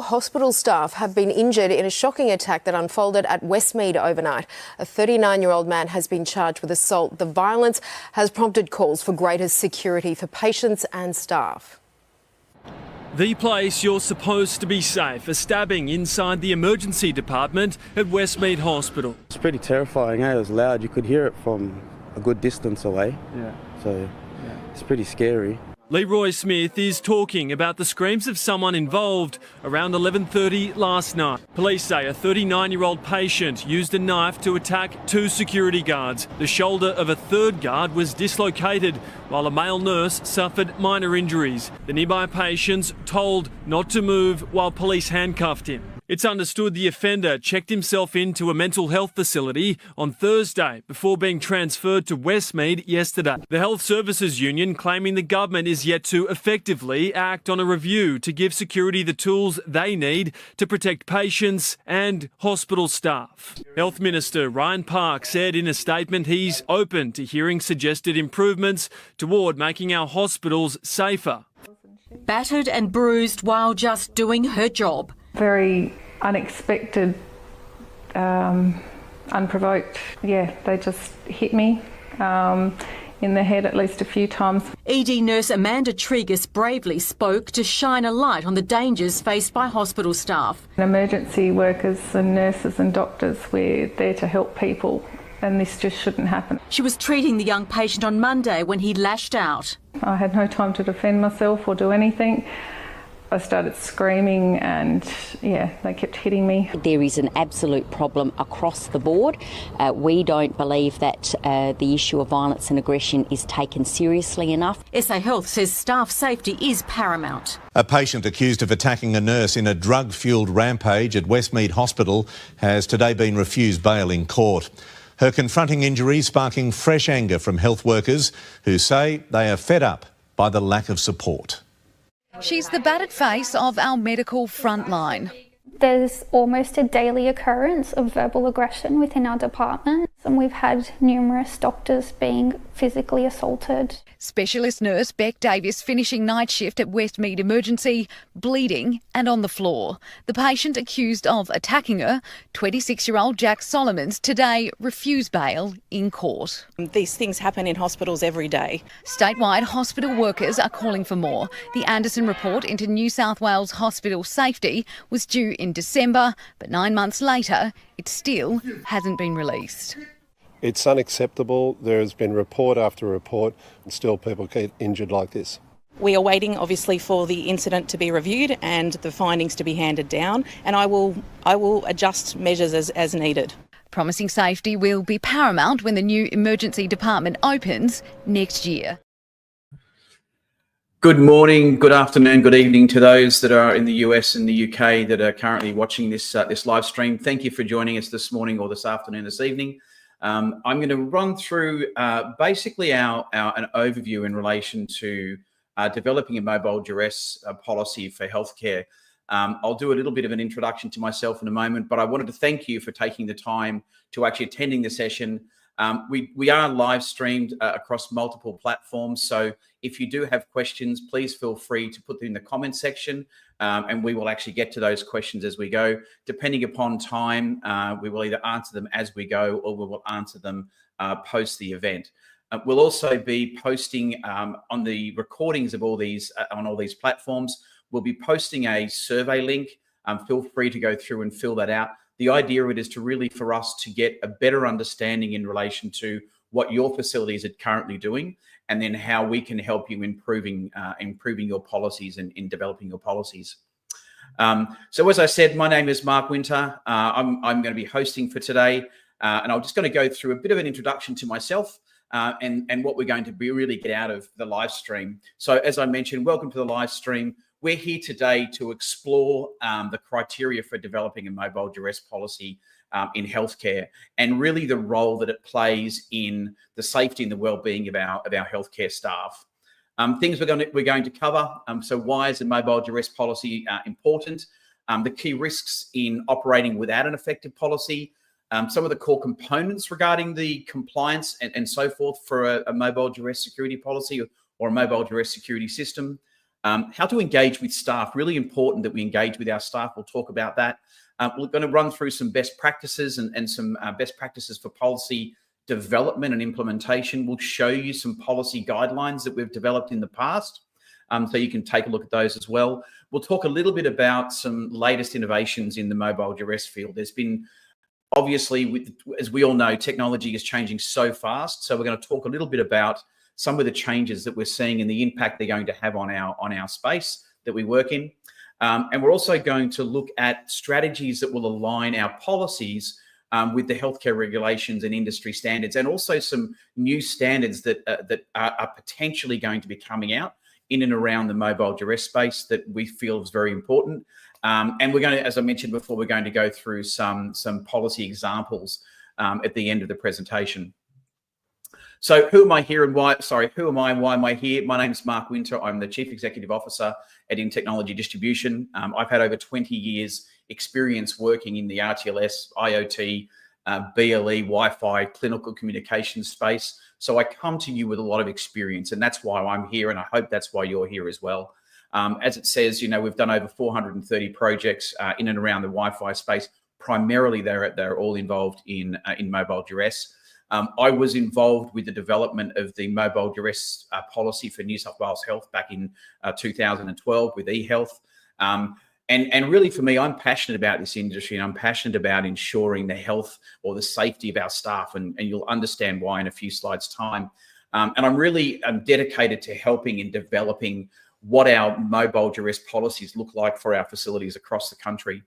4 hospital staff have been injured in a shocking attack that unfolded at Westmead overnight. A 39-year-old man has been charged with assault. The violence has prompted calls for greater security for patients and staff. The place you're supposed to be safe, a stabbing inside the emergency department at Westmead Hospital. It's pretty terrifying, eh? It was loud. You could hear it from a good distance away. So it's pretty scary. Leroy Smith is talking about the screams of someone involved around 11:30 last night. Police say a 39-year-old patient used a knife to attack 2 security guards. The shoulder of a third guard was dislocated, while a male nurse suffered minor injuries. The nearby patients told not to move while police handcuffed him. It's understood the offender checked himself into a mental health facility on Thursday before being transferred to Westmead yesterday. The Health Services Union claiming the government is yet to effectively act on a review to give security the tools they need to protect patients and hospital staff. Health Minister Ryan Park said in a statement he's open to hearing suggested improvements toward making our hospitals safer. Battered and bruised while just doing her job. Very unexpected, unprovoked. Yeah, they just hit me in the head at least a few times. ED nurse Amanda Tregus bravely spoke to shine a light on the dangers faced by hospital staff. Emergency workers and nurses and doctors, we're there to help people, and this just shouldn't happen. She was treating the young patient on Monday when he lashed out. I had no time to defend myself or do anything. I started screaming and, they kept hitting me. There is an absolute problem across the board. We don't believe that the issue of violence and aggression is taken seriously enough. SA Health says staff safety is paramount. A patient accused of attacking a nurse in a drug-fuelled rampage at Westmead Hospital has today been refused bail in court. Her confronting injuries sparking fresh anger from health workers who say they are fed up by the lack of support. She's the battered face of our medical frontline. There's almost a daily occurrence of verbal aggression within our department, and we've had numerous doctors being physically assaulted. Specialist nurse Beck Davis finishing night shift at Westmead Emergency, bleeding and on the floor. The patient accused of attacking her, 26-year-old Jack Solomons, today refused bail in court. These things happen in hospitals every day. Statewide hospital workers are calling for more. The Anderson report into New South Wales hospital safety was due in December, but 9 months later, it still hasn't been released. It's unacceptable. There has been report after report and still people get injured like this. We are waiting, obviously, for the incident to be reviewed and the findings to be handed down, and I will adjust measures as needed. Promising safety will be paramount when the new emergency department opens next year. Good morning, good afternoon, good evening to those that are in the US and the UK that are currently watching this live stream. Thank you for joining us this morning or this afternoon, this evening. I'm going to run through basically an overview in relation to developing a mobile duress policy for healthcare. I'll do a little bit of an introduction to myself in a moment, but I wanted to thank you for taking the time to actually attending the session. We are live streamed across multiple platforms, so if you do have questions, please feel free to put them in the comment section, and we will actually get to those questions as we go. Depending upon time, we will either answer them as we go or we will answer them post the event. We'll also be posting on the recordings of all these on all these platforms. We'll be posting a survey link. Feel free to go through and fill that out. The idea of it is to really for us to get a better understanding in relation to what your facilities are currently doing, and then how we can help you improving your policies and in developing your policies. So as I said, my name is Mark Winter. I'm going to be hosting for today, and I'm just going to go through a bit of an introduction to myself and what we're going to really get out of the live stream. So as I mentioned, welcome to the live stream. We're here today to explore the criteria for developing a mobile duress policy in healthcare, and really the role that it plays in the safety and the well-being of our healthcare staff. Things we're going to cover. So why is a mobile duress policy important? The key risks in operating without an effective policy. Some of the core components regarding the compliance and so forth for a mobile duress security policy or a mobile duress security system. How to engage with staff, really important that we engage with our staff. We'll talk about that. We're going to run through some best practices and some best practices for policy development and implementation. We'll show you some policy guidelines that we've developed in the past, so you can take a look at those as well. We'll talk a little bit about some latest innovations in the mobile duress field. There's been, obviously, as we all know, technology is changing so fast. So we're going to talk a little bit about some of the changes that we're seeing and the impact they're going to have on our space that we work in. And we're also going to look at strategies that will align our policies with the healthcare regulations and industry standards, and also some new standards that are potentially going to be coming out in and around the mobile duress space that we feel is very important. And we're going to, as I mentioned before, we're going to go through some policy examples at the end of the presentation. So who am I here and why? Sorry, who am I and why am I here? My name is Mark Winter. I'm the Chief Executive Officer at In Technology Distribution. I've had over 20 years experience working in the RTLS, IoT, BLE, Wi-Fi, clinical communication space. So I come to you with a lot of experience, and that's why I'm here, and I hope that's why you're here as well. As it says, we've done over 430 projects in and around the Wi-Fi space. Primarily, they're all involved in mobile duress. I was involved with the development of the mobile duress policy for New South Wales Health back in 2012 with eHealth. And really, for me, I'm passionate about this industry, and I'm passionate about ensuring the health or the safety of our staff, and you'll understand why in a few slides' time. And I'm really dedicated to helping and developing what our mobile duress policies look like for our facilities across the country.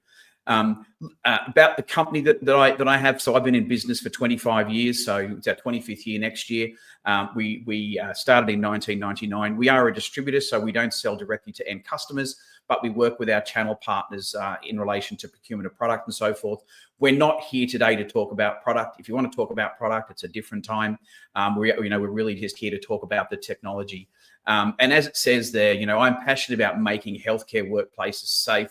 About the company that I have, so I've been in business for 25 years, so it's our 25th year next year. We started in 1999. We are a distributor, so we don't sell directly to end customers, but we work with our channel partners in relation to procurement of product and so forth. We're not here today to talk about product. If you want to talk about product, it's a different time. We're really just here to talk about the technology. And as it says there, I'm passionate about making healthcare workplaces safe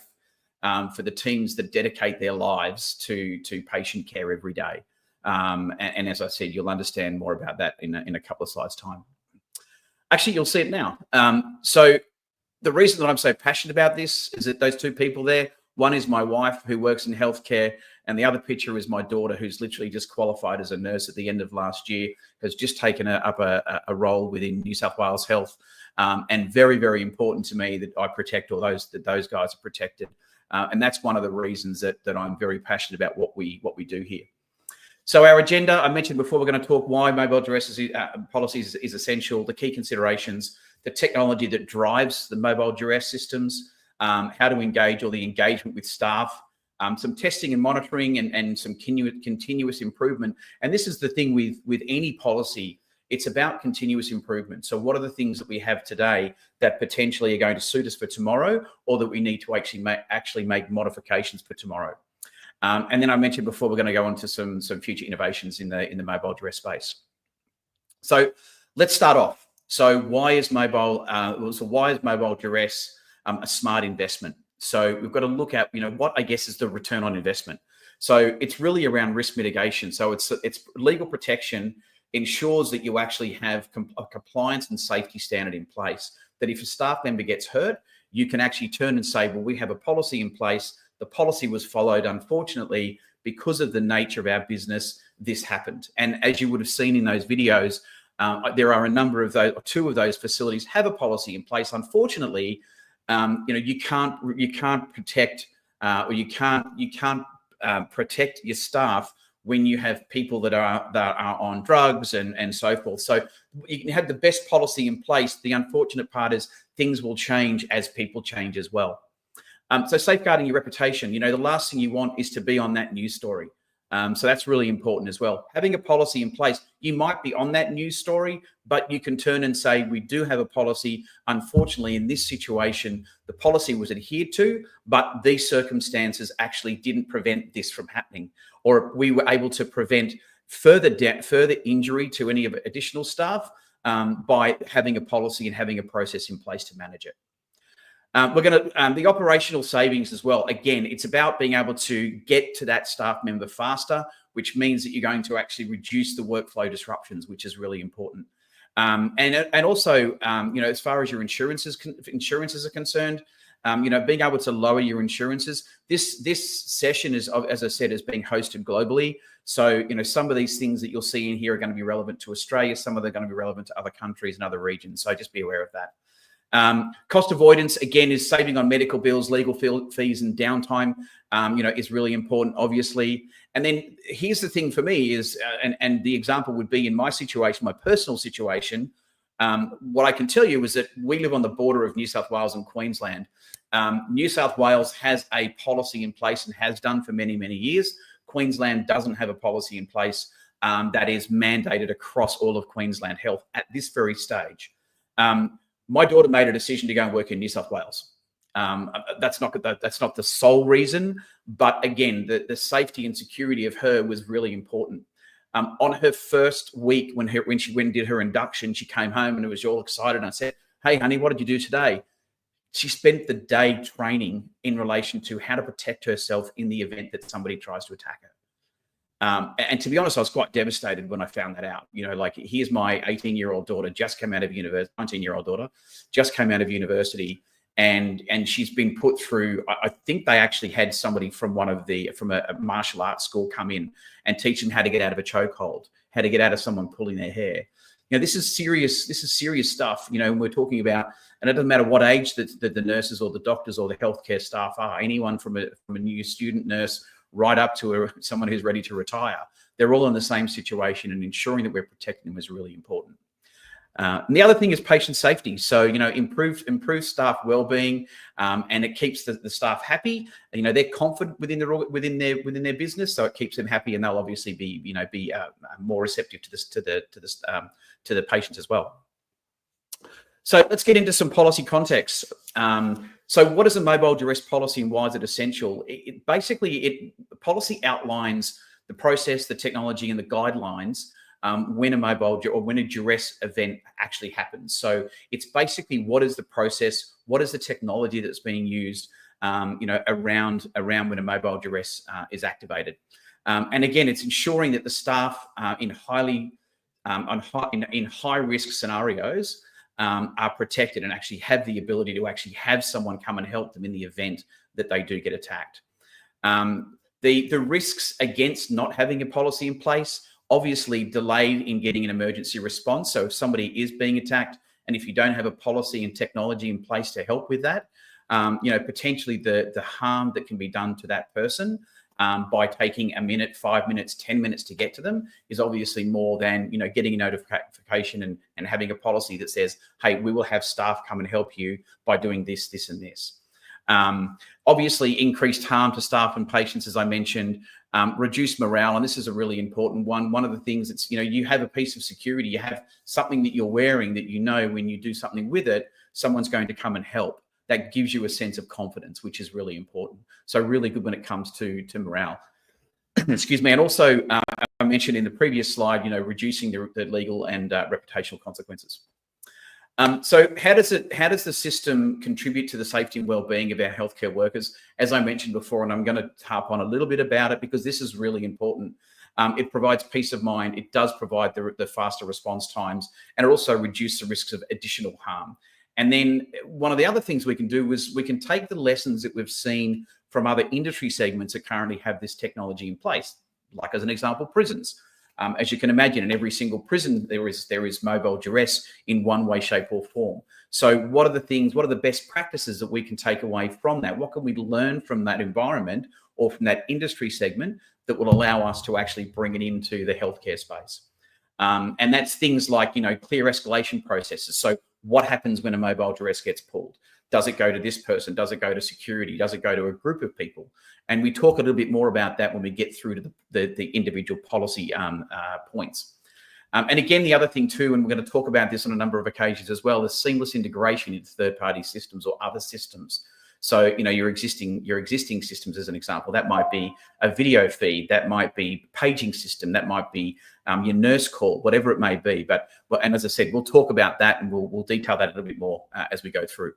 for the teams that dedicate their lives to patient care every day. And as I said, you'll understand more about that in a couple of slides' time. Actually, you'll see it now. So the reason that I'm so passionate about this is that those two people there, one is my wife who works in healthcare, and the other picture is my daughter who's literally just qualified as a nurse at the end of last year, has just taken up a role within New South Wales Health. And very, very important to me that I protect all those guys are protected. And that's one of the reasons that I'm very passionate about what we do here. So our agenda, I mentioned before, we're going to talk why mobile duress policies is essential, the key considerations, the technology that drives the mobile duress systems, how to engage or the engagement with staff, some testing and monitoring, and some continuous improvement. And this is the thing with any policy. It's about continuous improvement. So what are the things that we have today that potentially are going to suit us for tomorrow, or that we need to actually make modifications for tomorrow? And then I mentioned before, we're going to go on to some future innovations in the mobile duress space. So let's start off. So why is mobile duress a smart investment? So we've got to look at what I guess is the return on investment. So it's really around risk mitigation. So it's legal protection ensures that you actually have a compliance and safety standard in place, that if a staff member gets hurt, you can actually turn and say, well, we have a policy in place. The policy was followed. Unfortunately, because of the nature of our business, this happened. And as you would have seen in those videos, there are a number of those, or two of those facilities have a policy in place. Unfortunately, you can't protect or you can't protect your staff when you have people that are on drugs and so forth. So you can have the best policy in place. The unfortunate part is things will change as people change as well. So safeguarding your reputation, the last thing you want is to be on that news story. So that's really important as well. Having a policy in place, you might be on that news story, but you can turn and say, we do have a policy. Unfortunately, in this situation, the policy was adhered to, but these circumstances actually didn't prevent this from happening, or we were able to prevent further injury to any of additional staff by having a policy and having a process in place to manage it. We're going to, the operational savings as well. Again, it's about being able to get to that staff member faster, which means that you're going to actually reduce the workflow disruptions, which is really important. And also, as far as your insurances are concerned, being able to lower your insurances. This session is, as I said, is being hosted globally. So, some of these things that you'll see in here are going to be relevant to Australia. Some of them are going to be relevant to other countries and other regions. So just be aware of that. Cost avoidance, again, is saving on medical bills, legal fees and downtime, is really important, obviously. And then here's the thing for me is, and the example would be in my situation, my personal situation, what I can tell you is that we live on the border of New South Wales and Queensland. New South Wales has a policy in place and has done for many, many years. Queensland doesn't have a policy in place that is mandated across all of Queensland Health at this very stage. My daughter made a decision to go and work in New South Wales. That's not the sole reason, but again, the safety and security of her was really important. On her first week, when she went and did her induction, she came home and was all excited. And I said, "Hey, honey, what did you do today?" She spent the day training in relation to how to protect herself in the event that somebody tries to attack her. And to be honest, I was quite devastated when I found that out. Here's my 18-year-old daughter, just came out of university, 19-year-old daughter, just came out of university, and she's been put through. I think they actually had somebody from a martial arts school come in and teach them how to get out of a chokehold, how to get out of someone pulling their hair. This is serious. This is serious stuff. And we're talking about, and it doesn't matter what age the nurses or the doctors or the healthcare staff are. Anyone from a new student nurse right up to someone who's ready to retire, they're all in the same situation, and ensuring that we're protecting them is really important. And the other thing is patient safety. So, improve staff well-being, and it keeps the staff happy. They're confident within their business, so it keeps them happy, and they'll obviously be more receptive to the patients as well. So let's get into some policy context. So what is a mobile duress policy and why is it essential? Policy outlines the process, the technology, and the guidelines when a duress event actually happens. So it's basically what is the process, what is the technology that's being used, around when a mobile duress is activated. And again, it's ensuring that the staff in high risk scenarios are protected and actually have the ability to actually have someone come and help them in the event that they do get attacked. The risks against not having a policy in place, obviously delayed in getting an emergency response. So if somebody is being attacked, and if you don't have a policy and technology in place to help with that, potentially the harm that can be done to that person by taking a minute, 5 minutes, 10 minutes to get to them is obviously more than, getting a notification and having a policy that says, hey, we will have staff come and help you by doing this, this, and this. Obviously, increased harm to staff and patients, as I mentioned, reduce morale. And this is a really important one. One of the things that's, you have a piece of security, you have something that you're wearing that when you do something with it, someone's going to come and help. That gives you a sense of confidence, which is really important. So really good when it comes to morale. Excuse me. And also, I mentioned in the previous slide, reducing the legal and reputational consequences. So how does the system contribute to the safety and well-being of our healthcare workers? As I mentioned before, and I'm going to harp on a little bit about it because this is really important. It provides peace of mind. It does provide the faster response times, and it also reduces the risks of additional harm. And then one of the other things we can do is we can take the lessons that we've seen from other industry segments that currently have this technology in place, like as an example, prisons. As you can imagine, in every single prison, there is mobile duress in one way, shape, or form. So what are the best practices that we can take away from that? What can we learn from that environment or from that industry segment that will allow us to actually bring it into the healthcare space? And that's things like, clear escalation processes. So what happens when a mobile duress gets pulled? Does it go to this person? Does it go to security? Does it go to a group of people? And we talk a little bit more about that when we get through to the individual policy points. And again, the other thing too, and we're going to talk about this on a number of occasions as well, is seamless integration into third-party systems or other systems. So, your existing systems, as an example, that might be a video feed, that might be paging system, that might be your nurse call, whatever it may be. And as I said, we'll talk about that and we'll detail that a little bit more as we go through.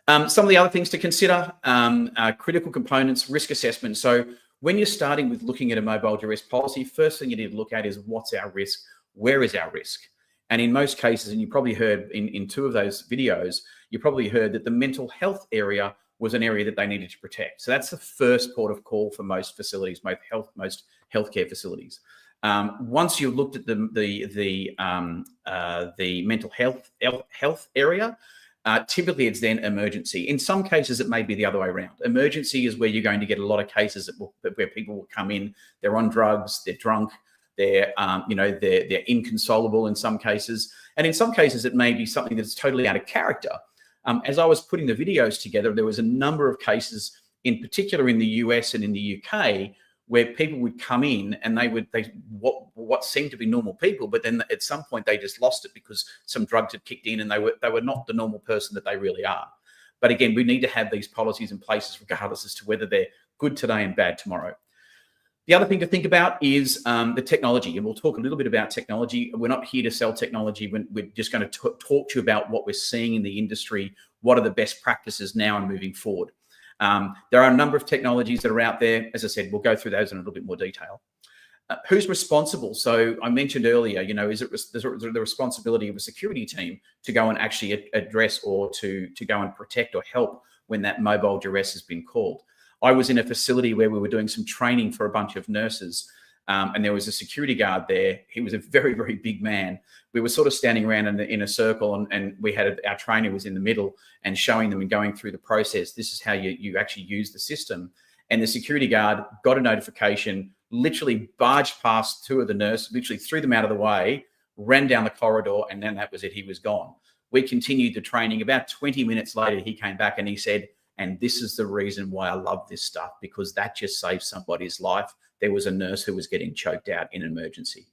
Some of the other things to consider, critical components, risk assessment. So when you're starting with looking at a mobile duress policy, first thing you need to look at is what's our risk? where is our risk? And in most cases, and you probably heard in two of those videos, you probably heard that the mental health area was an area that they needed to protect. So that's the first port of call for most facilities, most healthcare facilities. Once you looked at the mental health area, typically it's then emergency. In some cases, it may be the other way around. Emergency is where you're going to get a lot of cases where people will come in, they're on drugs, they're drunk, they're inconsolable in some cases. And in some cases, it may be something that's totally out of character. As I was putting the videos together, there was a number of cases, in particular in the US and in the UK, where people would come in and what seemed to be normal people, but then at some point they just lost it because some drugs had kicked in and they were not the normal person that they really are. But again, we need to have these policies in place regardless as to whether they're good today and bad tomorrow. The other thing to think about is the technology, and we'll talk a little bit about technology. We're not here to sell technology. We're just going to talk to you about what we're seeing in the industry, what are the best practices now and moving forward. There are a number of technologies that are out there. As I said, we'll go through those in a little bit more detail. Who's responsible? So I mentioned earlier, is it the responsibility of a security team to go and actually address or to go and protect or help when that mobile duress has been called? I was in a facility where we were doing some training for a bunch of nurses, and there was a security guard there. He was a very, very big man. We were sort of standing around in a circle, and we had our trainer was in the middle and showing them and going through the process. This is how you actually use the system. And the security guard got a notification, literally barged past two of the nurses, literally threw them out of the way, ran down the corridor, and then that was it. He was gone. We continued the training. About 20 minutes later, he came back and he said, and this is the reason why I love this stuff, because that just saved somebody's life. There was a nurse who was getting choked out in an emergency.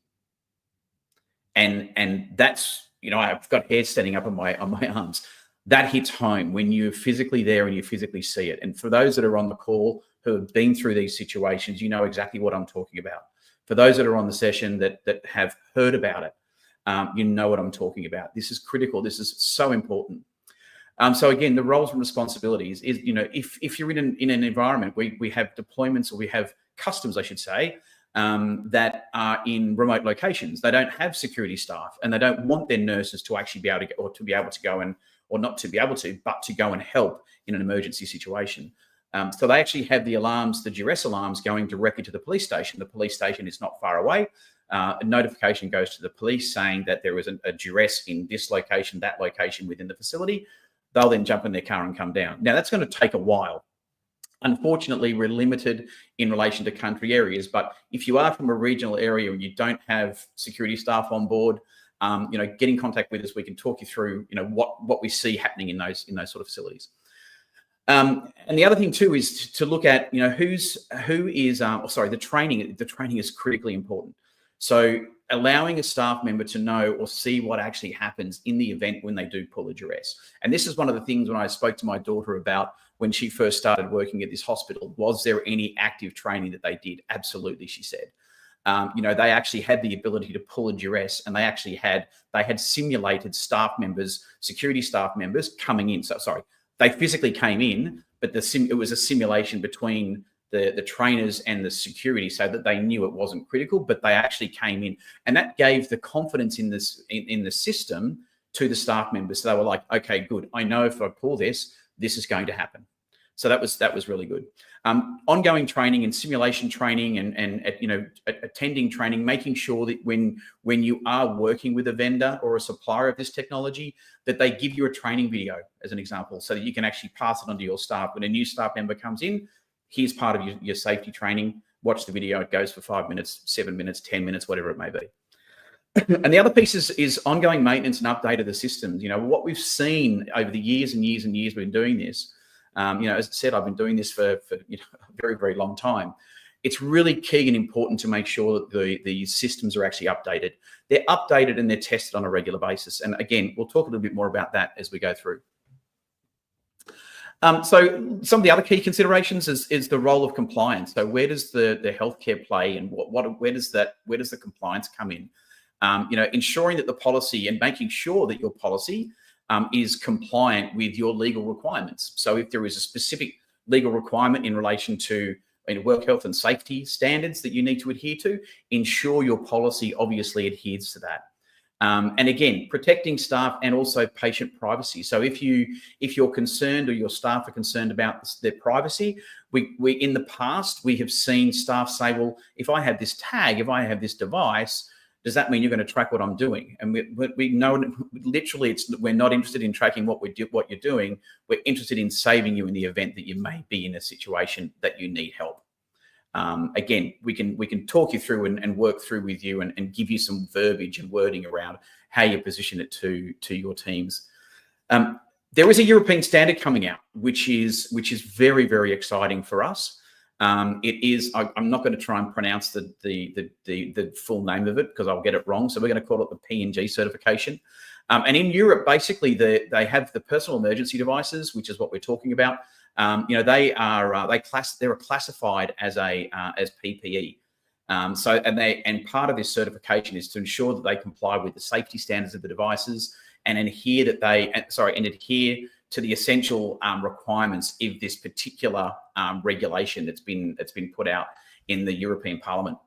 And that's, I've got hair standing up on my arms. That hits home when you're physically there and you physically see it. And for those that are on the call who have been through these situations, you know exactly what I'm talking about. For those that are on the session that have heard about it, you know what I'm talking about. This is critical. This is so important. So again, the roles and responsibilities is, if you're in an environment where we have deployments, or we have customers, I should say, that are in remote locations, they don't have security staff, and they don't want their nurses to actually be able to, or to be able to go and, or not to be able to, but to go and help in an emergency situation. So they actually have the alarms, the duress alarms, going directly to the police station. The police station is not far away. A notification goes to the police saying that there is a duress in this location, that location within the facility. They'll then jump in their car and come down. Now, that's going to take a while. Unfortunately, we're limited in relation to country areas, but if you are from a regional area and you don't have security staff on board, get in contact with us. We can talk you through, what we see happening in those sort of facilities. And the other thing too is to look at, the training. The training is critically important. So allowing a staff member to know or see what actually happens in the event when they do pull a duress. And this is one of the things when I spoke to my daughter about when she first started working at this hospital, was there any active training that they did? Absolutely, she said. They actually had the ability to pull a duress, and they had simulated staff members, security staff members coming in. So sorry, they physically came in, but it was a simulation between the trainers and the security, so that they knew it wasn't critical, but they actually came in, and that gave the confidence in the system to the staff members. So they were like, okay, good. I know if I pull this, this is going to happen. So that was really good. Ongoing training and simulation training and attending training, making sure that when you are working with a vendor or a supplier of this technology, that they give you a training video as an example, so that you can actually pass it on to your staff. When a new staff member comes in, here's part of your safety training. Watch the video. It goes for 5 minutes, 7 minutes, 10 minutes, whatever it may be. And the other piece is ongoing maintenance and update of the systems. What we've seen over the years and years and years we've been doing this, as I said, I've been doing this for a very, very long time. It's really key and important to make sure that the systems are actually updated. They're updated and they're tested on a regular basis. And again, we'll talk a little bit more about that as we go through. So some of the other key considerations is the role of compliance. So where does the healthcare play, and where does the compliance come in? Ensuring that the policy and making sure that your policy is compliant with your legal requirements. So if there is a specific legal requirement in relation to work health and safety standards that you need to adhere to, ensure your policy obviously adheres to that. And again, protecting staff and also patient privacy. So if you're concerned or your staff are concerned about their privacy, we in the past, we have seen staff say, well, if I have this tag, if I have this device, does that mean you're going to track what I'm doing? And we know literally we're not interested in tracking what you're doing. We're interested in saving you in the event that you may be in a situation that you need help. Again, we can talk you through and work through with you and give you some verbiage and wording around how you position it to your teams. There is a European standard coming out, which is very, very exciting for us. It is. I'm not going to try and pronounce the full name of it because I'll get it wrong. So we're going to call it the P&G certification. And in Europe, basically, they have the personal emergency devices, which is what we're talking about. They are classified as PPE. And part of this certification is to ensure that they comply with the safety standards of the devices and adhere to the essential requirements of this particular regulation that's been put out in the European Parliament.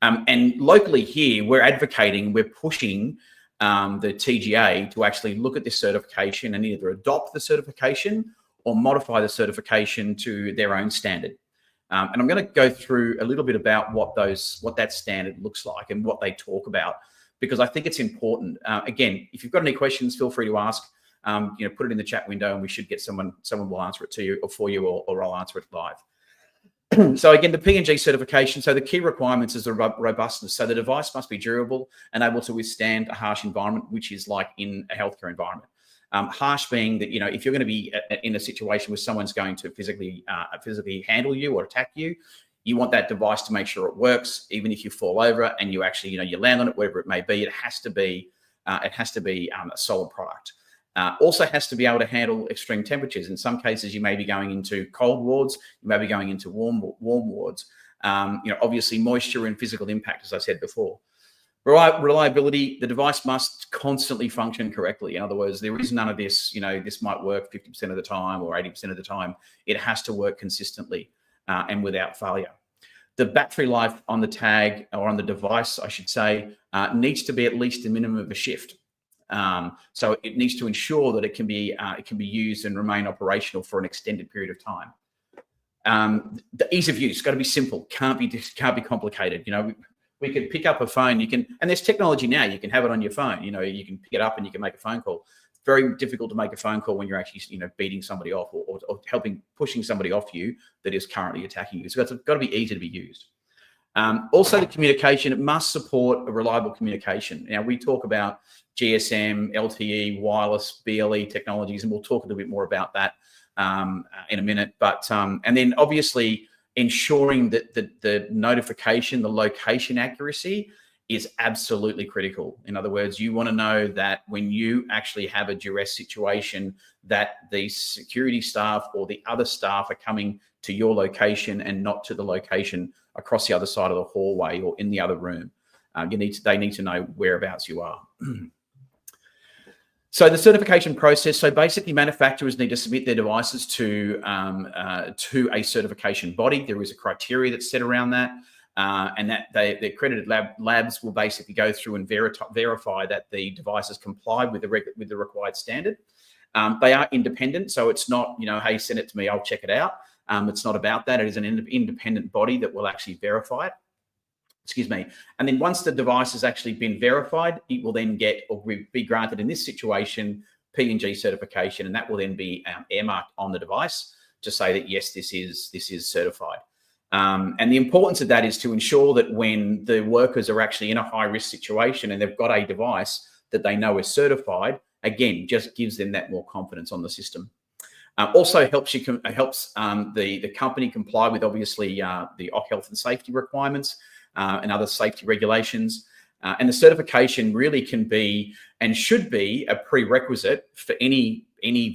And locally here, we're pushing the TGA to actually look at this certification and either adopt the certification or modify the certification to their own standard. And I'm going to go through a little bit about what that standard looks like and what they talk about, because I think it's important. Again, if you've got any questions, feel free to ask. Put it in the chat window, and we should get someone will answer it to you or for you, or I'll answer it live. So again, the P&G certification. So the key requirements is the robustness. So the device must be durable and able to withstand a harsh environment, which is like in a healthcare environment. Harsh being that, if you're going to be in a situation where someone's going to physically handle you or attack you, you want that device to make sure it works, even if you fall over and you actually, you land on it, wherever it may be. It has to be a solid product. Also has to be able to handle extreme temperatures. In some cases, you may be going into cold wards, you may be going into warm wards. Obviously moisture and physical impact, as I said before. Reliability, the device must constantly function correctly. In other words, there is none of this, this might work 50% of the time or 80% of the time. It has to work consistently and without failure. The battery life on the tag, or on the device, I should say, needs to be at least a minimum of a shift. So it needs to ensure that it can be used and remain operational for an extended period of time. The ease of use, got to be simple, can't be complicated. We could pick up a phone, and there's technology now, you can have it on your phone, you can pick it up and you can make a phone call. It's very difficult to make a phone call when you're actually, beating somebody off or pushing somebody off you that is currently attacking you. So it's got to be easy to be used. Also the communication, it must support a reliable communication. Now we talk about GSM, LTE, wireless, BLE technologies, and we'll talk a little bit more about that in a minute. But, and then obviously, ensuring that the notification, the location accuracy is absolutely critical. In other words, you want to know that when you actually have a duress situation, that the security staff or the other staff are coming to your location and not to the location across the other side of the hallway or in the other room. They need to know whereabouts you are. So the certification process, so basically manufacturers need to submit their devices to a certification body. There is a criteria that's set around that, and that the accredited labs will basically go through and verify that the devices comply with the required standard. They are independent, so it's not, hey, send it to me, I'll check it out. It's not about that. It is an independent body that will actually verify it. Excuse me. And then once the device has actually been verified, it will then get, or be granted in this situation, P&G certification, and that will then be earmarked on the device to say that yes, this is certified. And the importance of that is to ensure that when the workers are actually in a high risk situation and they've got a device that they know is certified, again, just gives them that more confidence on the system. Also helps the company comply with obviously the health and safety requirements and other safety regulations. And the certification really can be and should be a prerequisite for any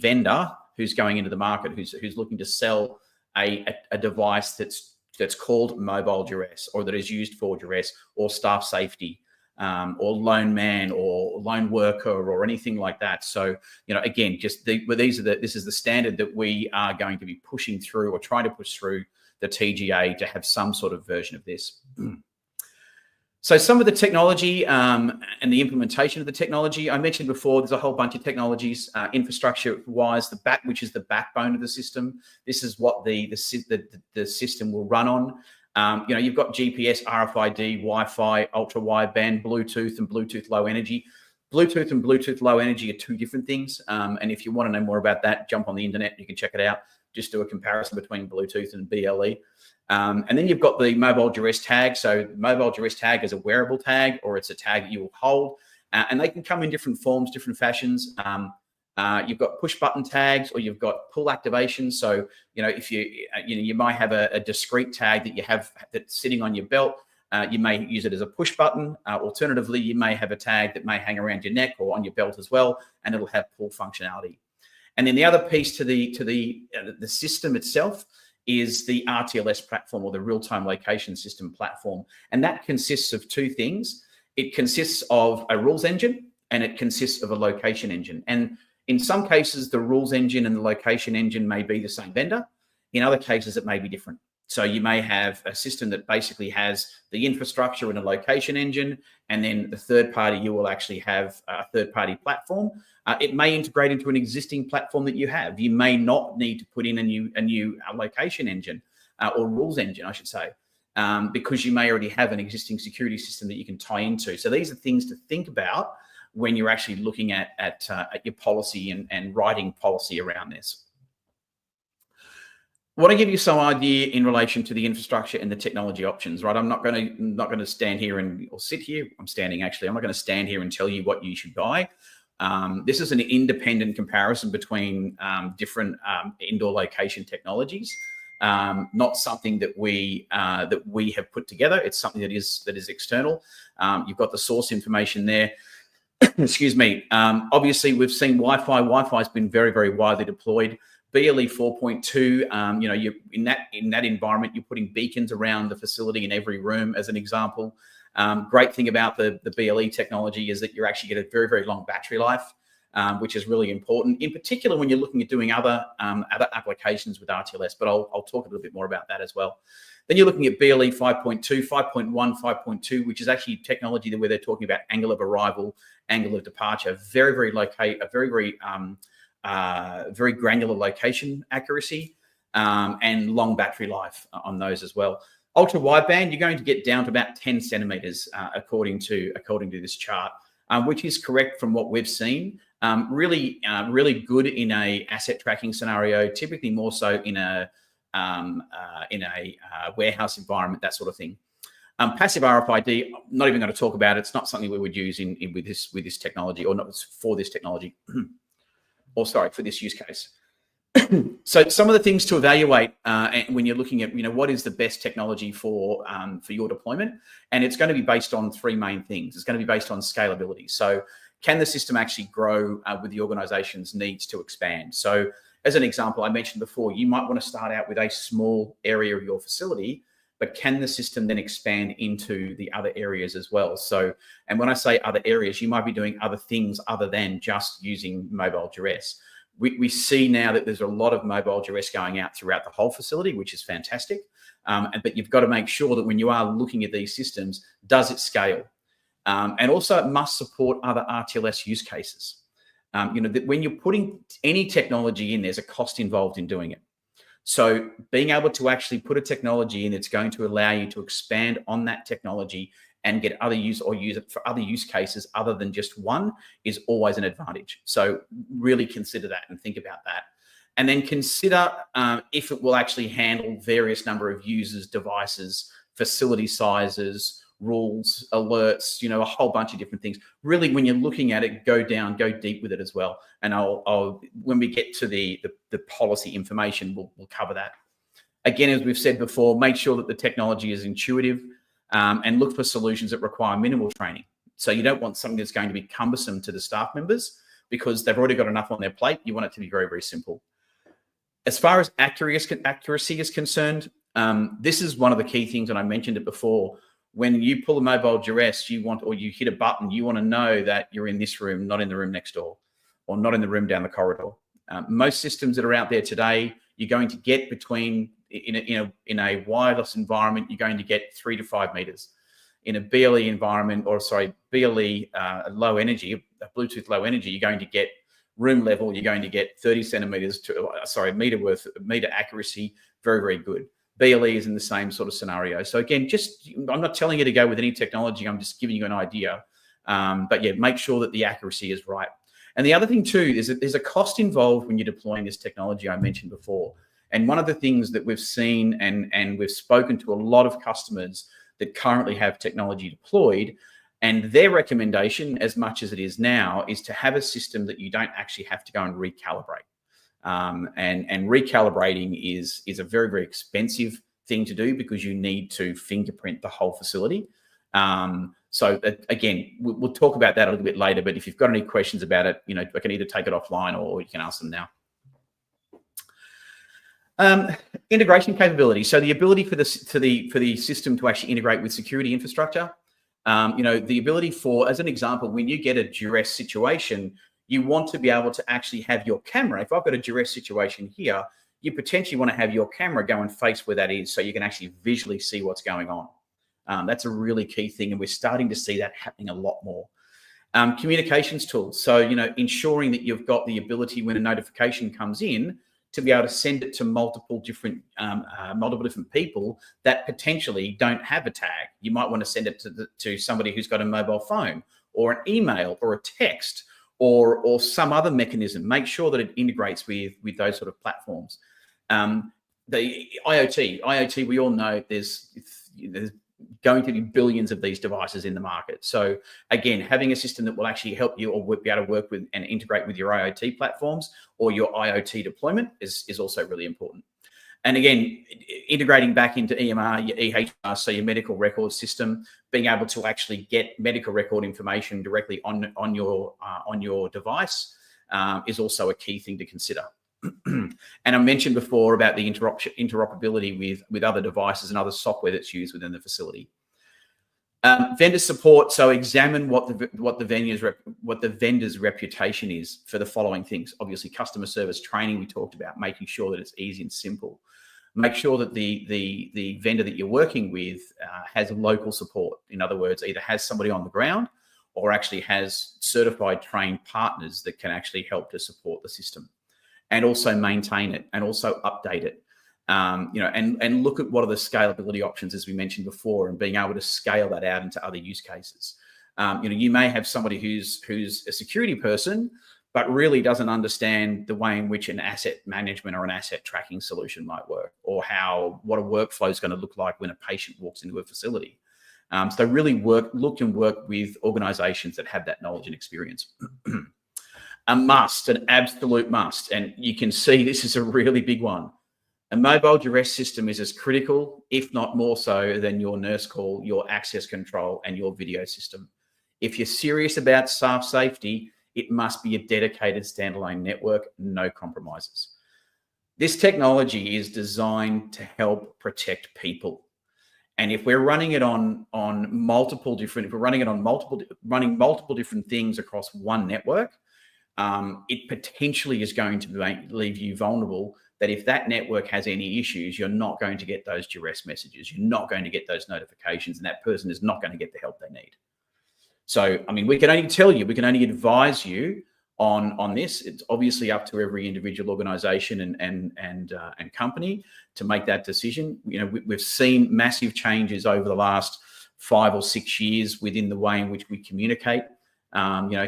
vendor who's going into the market, who's looking to sell a device that's called mobile duress, or that is used for duress or staff safety, or lone man or lone worker or anything like that. So, again, this is the standard that we are going to be pushing through or trying to push through the TGA to have some sort of version of this. So some of the technology and the implementation of the technology, I mentioned before, there's a whole bunch of technologies, infrastructure-wise, which is the backbone of the system. This is what the system will run on. You know, you've got GPS, RFID, Wi-Fi, ultra-wideband, Bluetooth, and Bluetooth low energy. Bluetooth and Bluetooth low energy are two different things. And if you want to know more about that, jump on the internet. You can check it out. Just do a comparison between Bluetooth and BLE. And then you've got the mobile Duress tag. So mobile Duress tag is a wearable tag, or it's a tag that you will hold. And they can come in different forms, different fashions. You've got push button tags, or you've got pull activation. So, you know, if you might have a discrete tag that you have that's sitting on your belt. You may use it as a push button. Alternatively, you may have a tag that may hang around your neck or on your belt as well, and it'll have pull functionality. And then the other piece to the system itself is the RTLS platform, or the real-time location system platform. And that consists of two things. It consists of a rules engine, and it consists of a location engine. And in some cases, the rules engine and the location engine may be the same vendor. In other cases, it may be different. So you may have a system that basically has the infrastructure and a location engine, and then the third party, you will actually have a third party platform. It may integrate into an existing platform that you have. You may not need to put in a new location engine or rules engine, I should say, because you may already have an existing security system that you can tie into. So these are things to think about when you're actually looking at your policy and writing policy around this. I want to give you some idea in relation to the infrastructure and the technology options, right? I'm not going to stand here or sit here. I'm standing actually. I'm not going to stand here and tell you what you should buy. This is an independent comparison between different indoor location technologies. Not something that we have put together. It's something that is external. You've got the source information there. Excuse me. Obviously, we've seen Wi-Fi. Wi-Fi has been very, very widely deployed. BLE 4.2, you know, you're in that environment, you're putting beacons around the facility in every room, as an example. Great thing about the BLE technology is that you actually get a very, very long battery life, which is really important, in particular when you're looking at doing other applications with RTLS, but I'll talk a little bit more about that as well. Then you're looking at BLE 5.2, 5.1, 5.2, which is actually technology where they're talking about angle of arrival, angle of departure, very, very very granular location accuracy, and long battery life on those as well. Ultra wideband, you're going to get down to about 10 centimeters, according to this chart, which is correct from what we've seen. Really good in a asset tracking scenario, typically more so in a warehouse environment, that sort of thing. Passive RFID, not even going to talk about it. It's not something we would use with this technology, or not for this technology. Or sorry, for this use case. So some of the things to evaluate when you're looking at, you know, what is the best technology for your deployment, and it's going to be based on three main things. It's going to be based on scalability. So can the system actually grow with the organization's needs to expand? So as an example, I mentioned before, you might want to start out with a small area of your facility, but can the system then expand into the other areas as well? So, and when I say other areas, you might be doing other things other than just using mobile Duress. We see now that there's a lot of mobile Duress going out throughout the whole facility, which is fantastic. But you've got to make sure that when you are looking at these systems, does it scale? And also it must support other RTLS use cases. You know, that when you're putting any technology in, there's a cost involved in doing it. So being able to actually put a technology in that's going to allow you to expand on that technology and get other use, or use it for other use cases other than just one, is always an advantage. So really consider that and think about that. And then consider if it will actually handle various number of users, devices, facility sizes, rules, alerts, you know, a whole bunch of different things. Really, when you're looking at it, go deep with it as well. And I'll when we get to the policy information, we'll cover that. Again, as we've said before, make sure that the technology is intuitive, and look for solutions that require minimal training. So you don't want something that's going to be cumbersome to the staff members because they've already got enough on their plate. You want it to be very, very simple. As far as accuracy is concerned, this is one of the key things, and I mentioned it before. When you pull a mobile Duress, or you hit a button, you want to know that you're in this room, not in the room next door, or not in the room down the corridor. Most systems that are out there today, you're going to get between in a wireless environment, you're going to get 3 to 5 meters. In a BLE environment, BLE low energy, Bluetooth low energy, you're going to get room level. You're going to get 30 centimeters to meter accuracy. Very, very good. BLE is in the same sort of scenario. So again, I'm not telling you to go with any technology. I'm just giving you an idea. But yeah, make sure that the accuracy is right. And the other thing too is that there's a cost involved when you're deploying this technology I mentioned before. And one of the things that we've seen and we've spoken to a lot of customers that currently have technology deployed, and their recommendation, as much as it is now, is to have a system that you don't actually have to go and recalibrate. And recalibrating is a very, very expensive thing to do because you need to fingerprint the whole facility. So again, we'll talk about that a little bit later, but if you've got any questions about it, I can either take it offline or you can ask them now. Integration capability. So the ability for the system to actually integrate with security infrastructure. The ability for, as an example, when you get a duress situation, you want to be able to actually have your camera. If I've got a duress situation here, you potentially want to have your camera go and face where that is so you can actually visually see what's going on. That's a really key thing, and we're starting to see that happening a lot more. Communications tools. So, ensuring that you've got the ability when a notification comes in to be able to send it to multiple different people that potentially don't have a tag. You might want to send it to somebody who's got a mobile phone or an email or a text or some other mechanism. Make sure that it integrates with those sort of platforms. The IoT, we all know there's going to be billions of these devices in the market. So again, having a system that will actually help you or be able to work with and integrate with your IoT platforms or your IoT deployment is also really important. And again, integrating back into EMR, your EHR, so your medical record system, being able to actually get medical record information directly on your device is also a key thing to consider. And I mentioned before about the interoperability with other devices and other software that's used within the facility. Vendor support. So examine what the vendor's reputation is for the following things. Obviously, customer service training we talked about, making sure that it's easy and simple. Make sure that the vendor that you're working with has local support. In other words, either has somebody on the ground or actually has certified trained partners that can actually help to support the system. And also maintain it and also update it, and look at what are the scalability options, as we mentioned before, and being able to scale that out into other use cases. You may have somebody who's a security person, but really doesn't understand the way in which an asset management or an asset tracking solution might work, or what a workflow is going to look like when a patient walks into a facility. So really look and work with organizations that have that knowledge and experience. An absolute must. And you can see this is a really big one. A mobile duress system is as critical, if not more so, than your nurse call, your access control, and your video system. If you're serious about staff safety, it must be a dedicated standalone network, no compromises. This technology is designed to help protect people. And if we're running it running multiple different things across one network, it potentially is going to leave you vulnerable, that if that network has any issues, you're not going to get those duress messages. You're not going to get those notifications, and that person is not going to get the help they need. So, I mean, we can only tell you, we can only advise you on this. It's obviously up to every individual organization and company to make that decision. We've seen massive changes over the last 5 or 6 years within the way in which we communicate.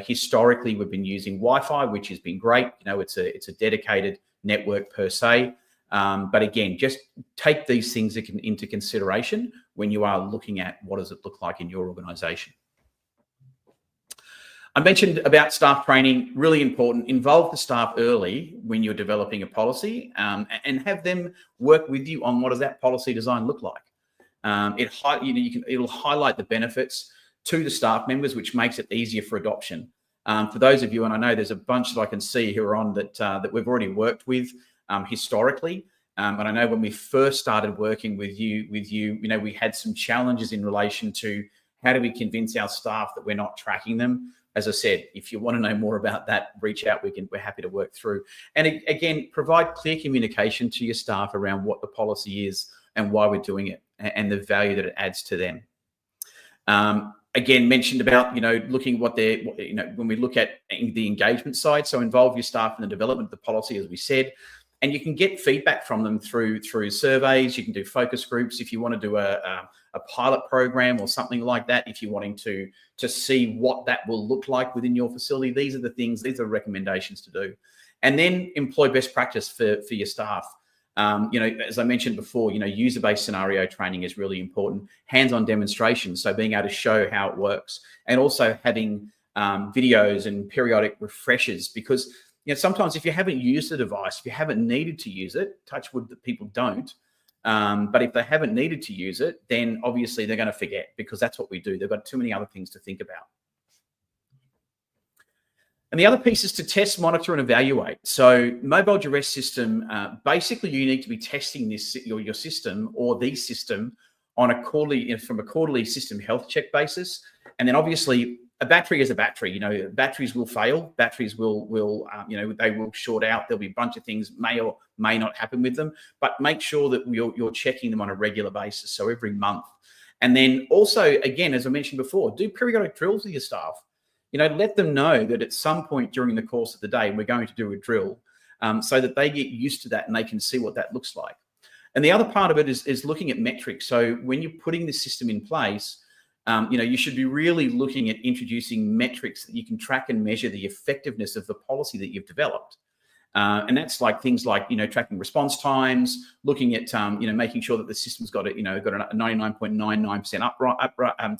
Historically, we've been using Wi-Fi, which has been great. It's a dedicated network per se. But again, just take these things into consideration when you are looking at what does it look like in your organization. I mentioned about staff training, really important. Involve the staff early when you're developing a policy, and have them work with you on what does that policy design look like. It'll highlight the benefits to the staff members, which makes it easier for adoption. For those of you, and I know there's a bunch that I can see who are on that we've already worked with historically. And I know when we first started working with you, we had some challenges in relation to how do we convince our staff that we're not tracking them as I said, if you want to know more about that, reach out. We're happy to work through. And again, provide clear communication to your staff around what the policy is and why we're doing it and the value that it adds to them. Again, mentioned about, looking what they're, when we look at the engagement side, so involve your staff in the development of the policy, as we said, and you can get feedback from them through surveys. You can do focus groups if you want to do a pilot program or something like that. If you're wanting to see what that will look like within your facility, these are recommendations to do. And then employ best practice for your staff. As I mentioned before, user-based scenario training is really important. Hands-on demonstrations, so being able to show how it works, and also having videos and periodic refreshers, because sometimes if you haven't used the device, if you haven't needed to use it, touch wood that people don't, but if they haven't needed to use it, then obviously they're going to forget, because that's what we do. They've got too many other things to think about. And the other piece is to test, monitor, and evaluate. So mobile duress system, basically you need to be testing your system or the system on a quarterly, from a quarterly system health check basis. And then obviously a battery is a battery. Batteries will fail. Batteries will they will short out. There'll be a bunch of things may or may not happen with them, but make sure that you're checking them on a regular basis. So every month. And then also, again, as I mentioned before, do periodic drills with your staff. Let them know that at some point during the course of the day, we're going to do a drill, so that they get used to that and they can see what that looks like. And the other part of it is looking at metrics. So when you're putting this system in place, you should be really looking at introducing metrics that you can track and measure the effectiveness of the policy that you've developed. And that's like things like, tracking response times, looking at, making sure that the system's got a 99.99%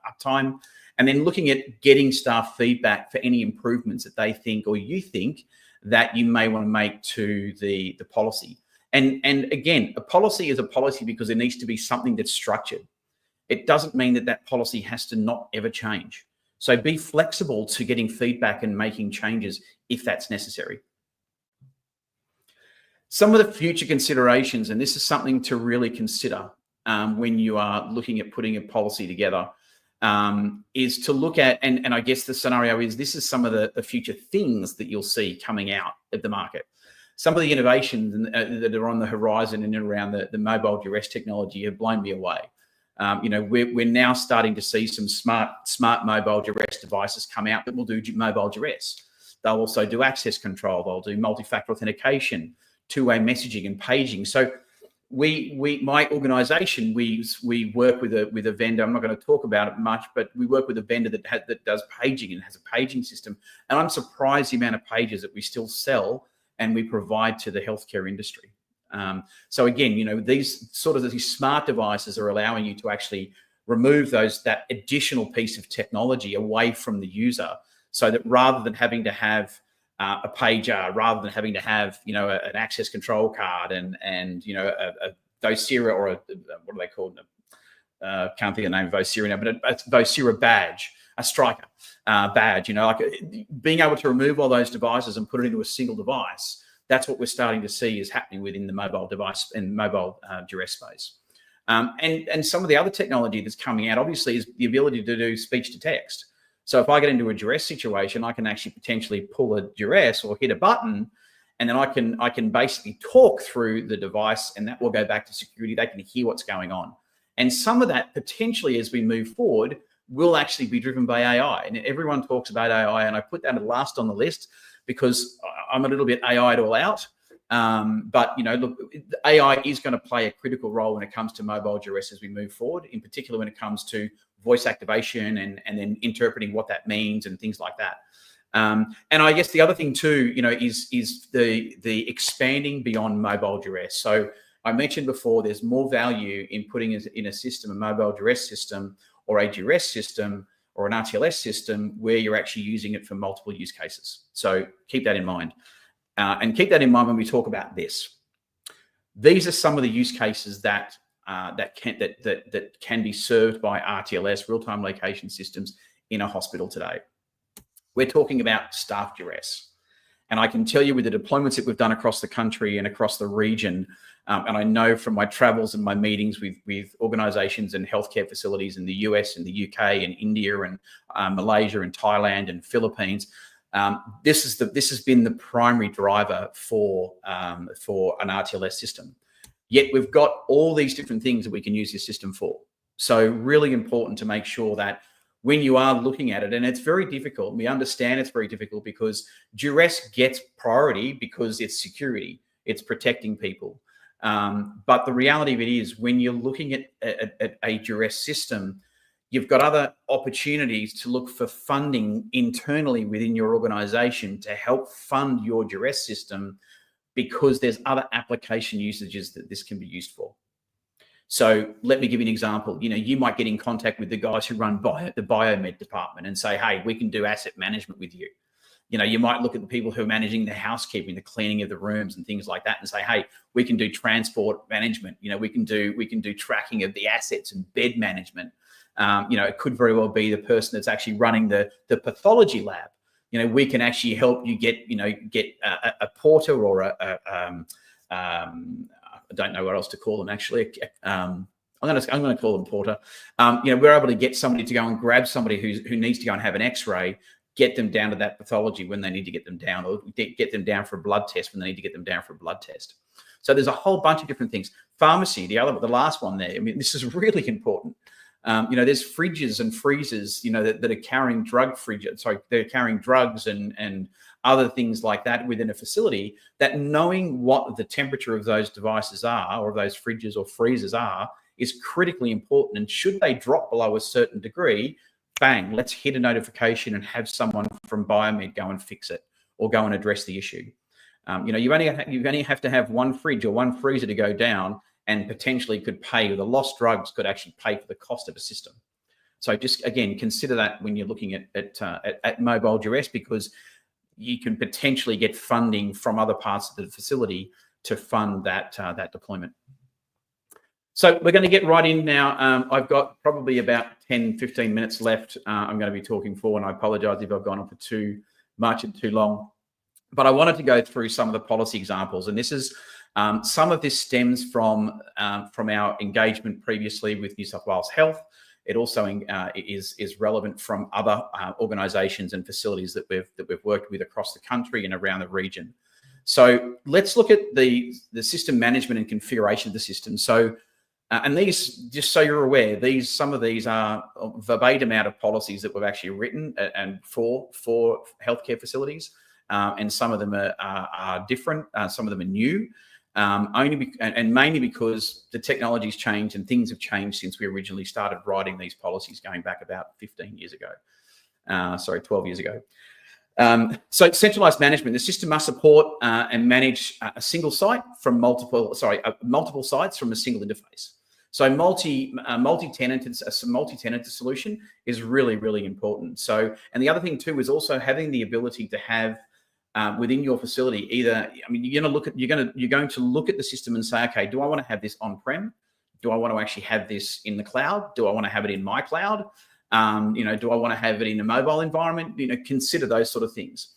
uptime. And then looking at getting staff feedback for any improvements that they think or you think that you may want to make to the policy. And again, a policy is a policy because it needs to be something that's structured. It doesn't mean that policy has to not ever change. So be flexible to getting feedback and making changes if that's necessary. Some of the future considerations, and this is something to really consider when you are looking at putting a policy together, is to look at, and I guess the scenario is this is some of the future things that you'll see coming out of the market. Some of the innovations that are on the horizon and around the mobile duress technology have blown me away. We're now starting to see some smart mobile duress devices come out that will do mobile duress. They'll also do access control. They'll do multi-factor authentication, two-way messaging and paging. So my organisation, we work with a vendor. I'm not going to talk about it much, but we work with a vendor that does paging and has a paging system. And I'm surprised the amount of pages that we still sell and we provide to the healthcare industry. So again, these smart devices are allowing you to actually remove that additional piece of technology away from the user, so that rather than having to have a pager, rather than having to have an access control card and a Vocera or what are they called? Can't think of the name of Vocera now, but a Vocera badge, a striker badge. Being able to remove all those devices and put it into a single device. That's what we're starting to see is happening within the mobile device and mobile duress space. And some of the other technology that's coming out, obviously, is the ability to do speech to text. So if I get into a duress situation, I can actually potentially pull a duress or hit a button, and then I can basically talk through the device, and that will go back to security. They can hear what's going on. And some of that potentially, as we move forward, will actually be driven by AI. And everyone talks about AI, and I put that last on the list because I'm a little bit AI all out. But look, AI is going to play a critical role when it comes to mobile duress as we move forward, in particular when it comes to voice activation and then interpreting what that means and things like that. And I guess the other thing too, is the expanding beyond mobile duress. So I mentioned before, there's more value in putting in a system, a mobile duress system or a duress system or an RTLS system where you're actually using it for multiple use cases. So keep that in mind. And keep that in mind when we talk about this. These are some of the use cases that can be served by RTLS, real-time location systems, in a hospital today. We're talking about staff duress. And I can tell you with the deployments that we've done across the country and across the region, and I know from my travels and my meetings with organisations and healthcare facilities in the US and the UK and India and Malaysia and Thailand and Philippines, this has been the primary driver for an RTLS system. Yet we've got all these different things that we can use this system for. So really important to make sure that when you are looking at it, and it's very difficult, we understand it's very difficult because Duress gets priority because it's security, it's protecting people. But the reality of it is when you're looking at a Duress system, you've got other opportunities to look for funding internally within your organisation to help fund your Duress system because there's other application usages that this can be used for. So let me give you an example. You might get in contact with the guys who run the biomed department and say, hey, we can do asset management with you. You might look at the people who are managing the housekeeping, the cleaning of the rooms and things like that and say, hey, we can do transport management. We can do tracking of the assets and bed management. It could very well be the person that's actually running the pathology lab. We can actually help you get a porter or I don't know what else to call them actually. I'm going to call them porter. We're able to get somebody to go and grab somebody who needs to go and have an X-ray, get them down to that pathology when they need to get them down, or get them down for a blood test when they need to get them down for a blood test. So there's a whole bunch of different things. Pharmacy, the last one there. I mean, this is really important. There's fridges and freezers, that are carrying they're carrying drugs and other things like that within a facility, that knowing what the temperature of those devices are, or those fridges or freezers are, is critically important. And should they drop below a certain degree, bang, let's hit a notification and have someone from Biomed go and fix it or go and address the issue. You only have to have one fridge or one freezer to go down, and potentially the lost drugs could actually pay for the cost of a system. So just again, consider that when you're looking at mobile Duress, because you can potentially get funding from other parts of the facility to fund that deployment. So we're going to get right in now. I've got probably about 10, 15 minutes left. I'm going to be talking for, and I apologise if I've gone on for too much and too long. But I wanted to go through some of the policy examples, and this is some of this stems from our engagement previously with New South Wales Health. It also is relevant from other organisations and facilities that we've worked with across the country and around the region. So let's look at the system management and configuration of the system. So and these, just so you're aware, some of these are verbatim out of policies that we've actually written and for healthcare facilities, and some of them are different. Some of them are new. Mainly because the technology's changed and things have changed since we originally started writing these policies going back about 15 years ago. 12 years ago. So centralized management, the system must support and manage a single site from multiple sites from a single interface. So multi-tenanted solution is really, really important. So, and the other thing too is also having the ability to have within your facility, you're going to look at the system and say, okay, do I want to have this on-prem? Do I want to actually have this in the cloud? Do I want to have it in my cloud? Do I want to have it in a mobile environment? Consider those sort of things.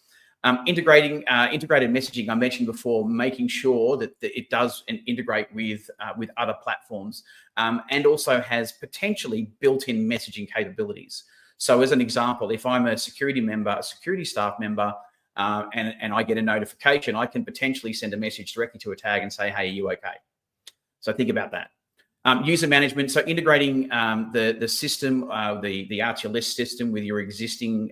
Integrated messaging, I mentioned before, making sure that it does integrate with other platforms, and also has potentially built-in messaging capabilities. So as an example, if I'm a security staff member, and I get a notification, I can potentially send a message directly to a tag and say, hey, are you okay? So think about that. User management, so integrating the system, the RTLS system with your existing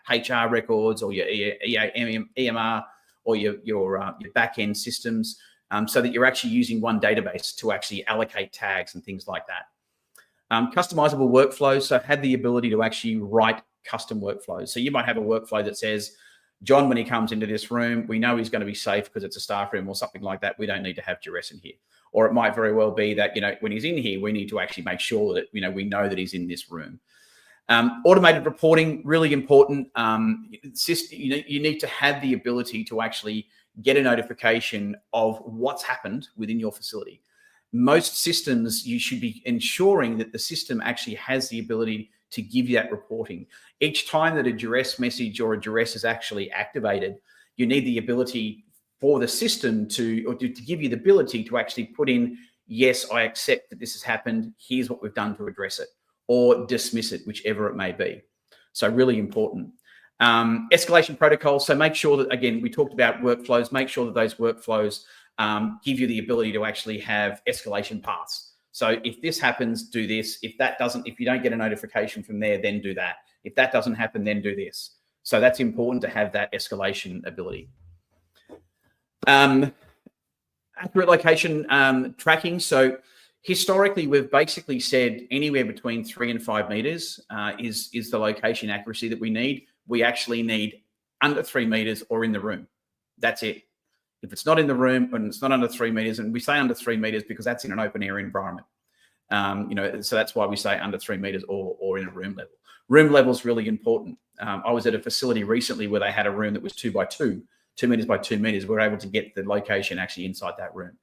HR records or your EMR or your back-end systems, so that you're actually using one database to actually allocate tags and things like that. Customizable workflows, so have the ability to actually write custom workflows. So you might have a workflow that says, John, when he comes into this room, we know he's going to be safe because it's a staff room or something like that. We don't need to have Duress in here. Or it might very well be that, when he's in here, we need to actually make sure that, we know that he's in this room. Automated reporting, really important. You need to have the ability to actually get a notification of what's happened within your facility. Most systems, you should be ensuring that the system actually has the ability to give you that reporting. Each time that a Duress message or a Duress is actually activated, you need the ability for the system to give you the ability to actually put in, yes, I accept that this has happened. Here's what we've done to address it, or dismiss it, whichever it may be. So really important. Escalation protocols. So make sure that, again, we talked about workflows, make sure that those workflows give you the ability to actually have escalation paths. So if this happens, do this. If that doesn't, if you don't get a notification from there, then do that. If that doesn't happen, then do this. So that's important to have that escalation ability. Accurate location tracking. So historically, we've basically said anywhere between 3 and 5 meters is the location accuracy that we need. We actually need under 3 meters or in the room. That's it. If it's not in the room and it's not under 3 meters, and we say under 3 meters because that's in an open air environment, so that's why we say under 3 meters or in a room level. Room level is really important. I was at a facility recently where they had a room that was 2 by 2 meters by 2 meters. We were able to get the location actually inside that room,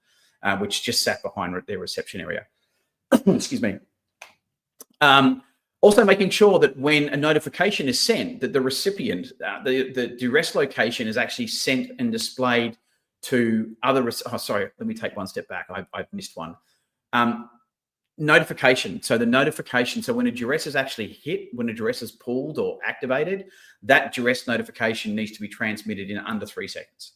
which just sat behind their reception area. Excuse me. Also making sure that when a notification is sent, that the recipient, the duress location is actually sent and displayed to other, sorry, let me take one step back. I've missed one. Notification. So the notification, so when a duress is actually hit, when a duress is pulled or activated, that duress notification needs to be transmitted in under 3 seconds.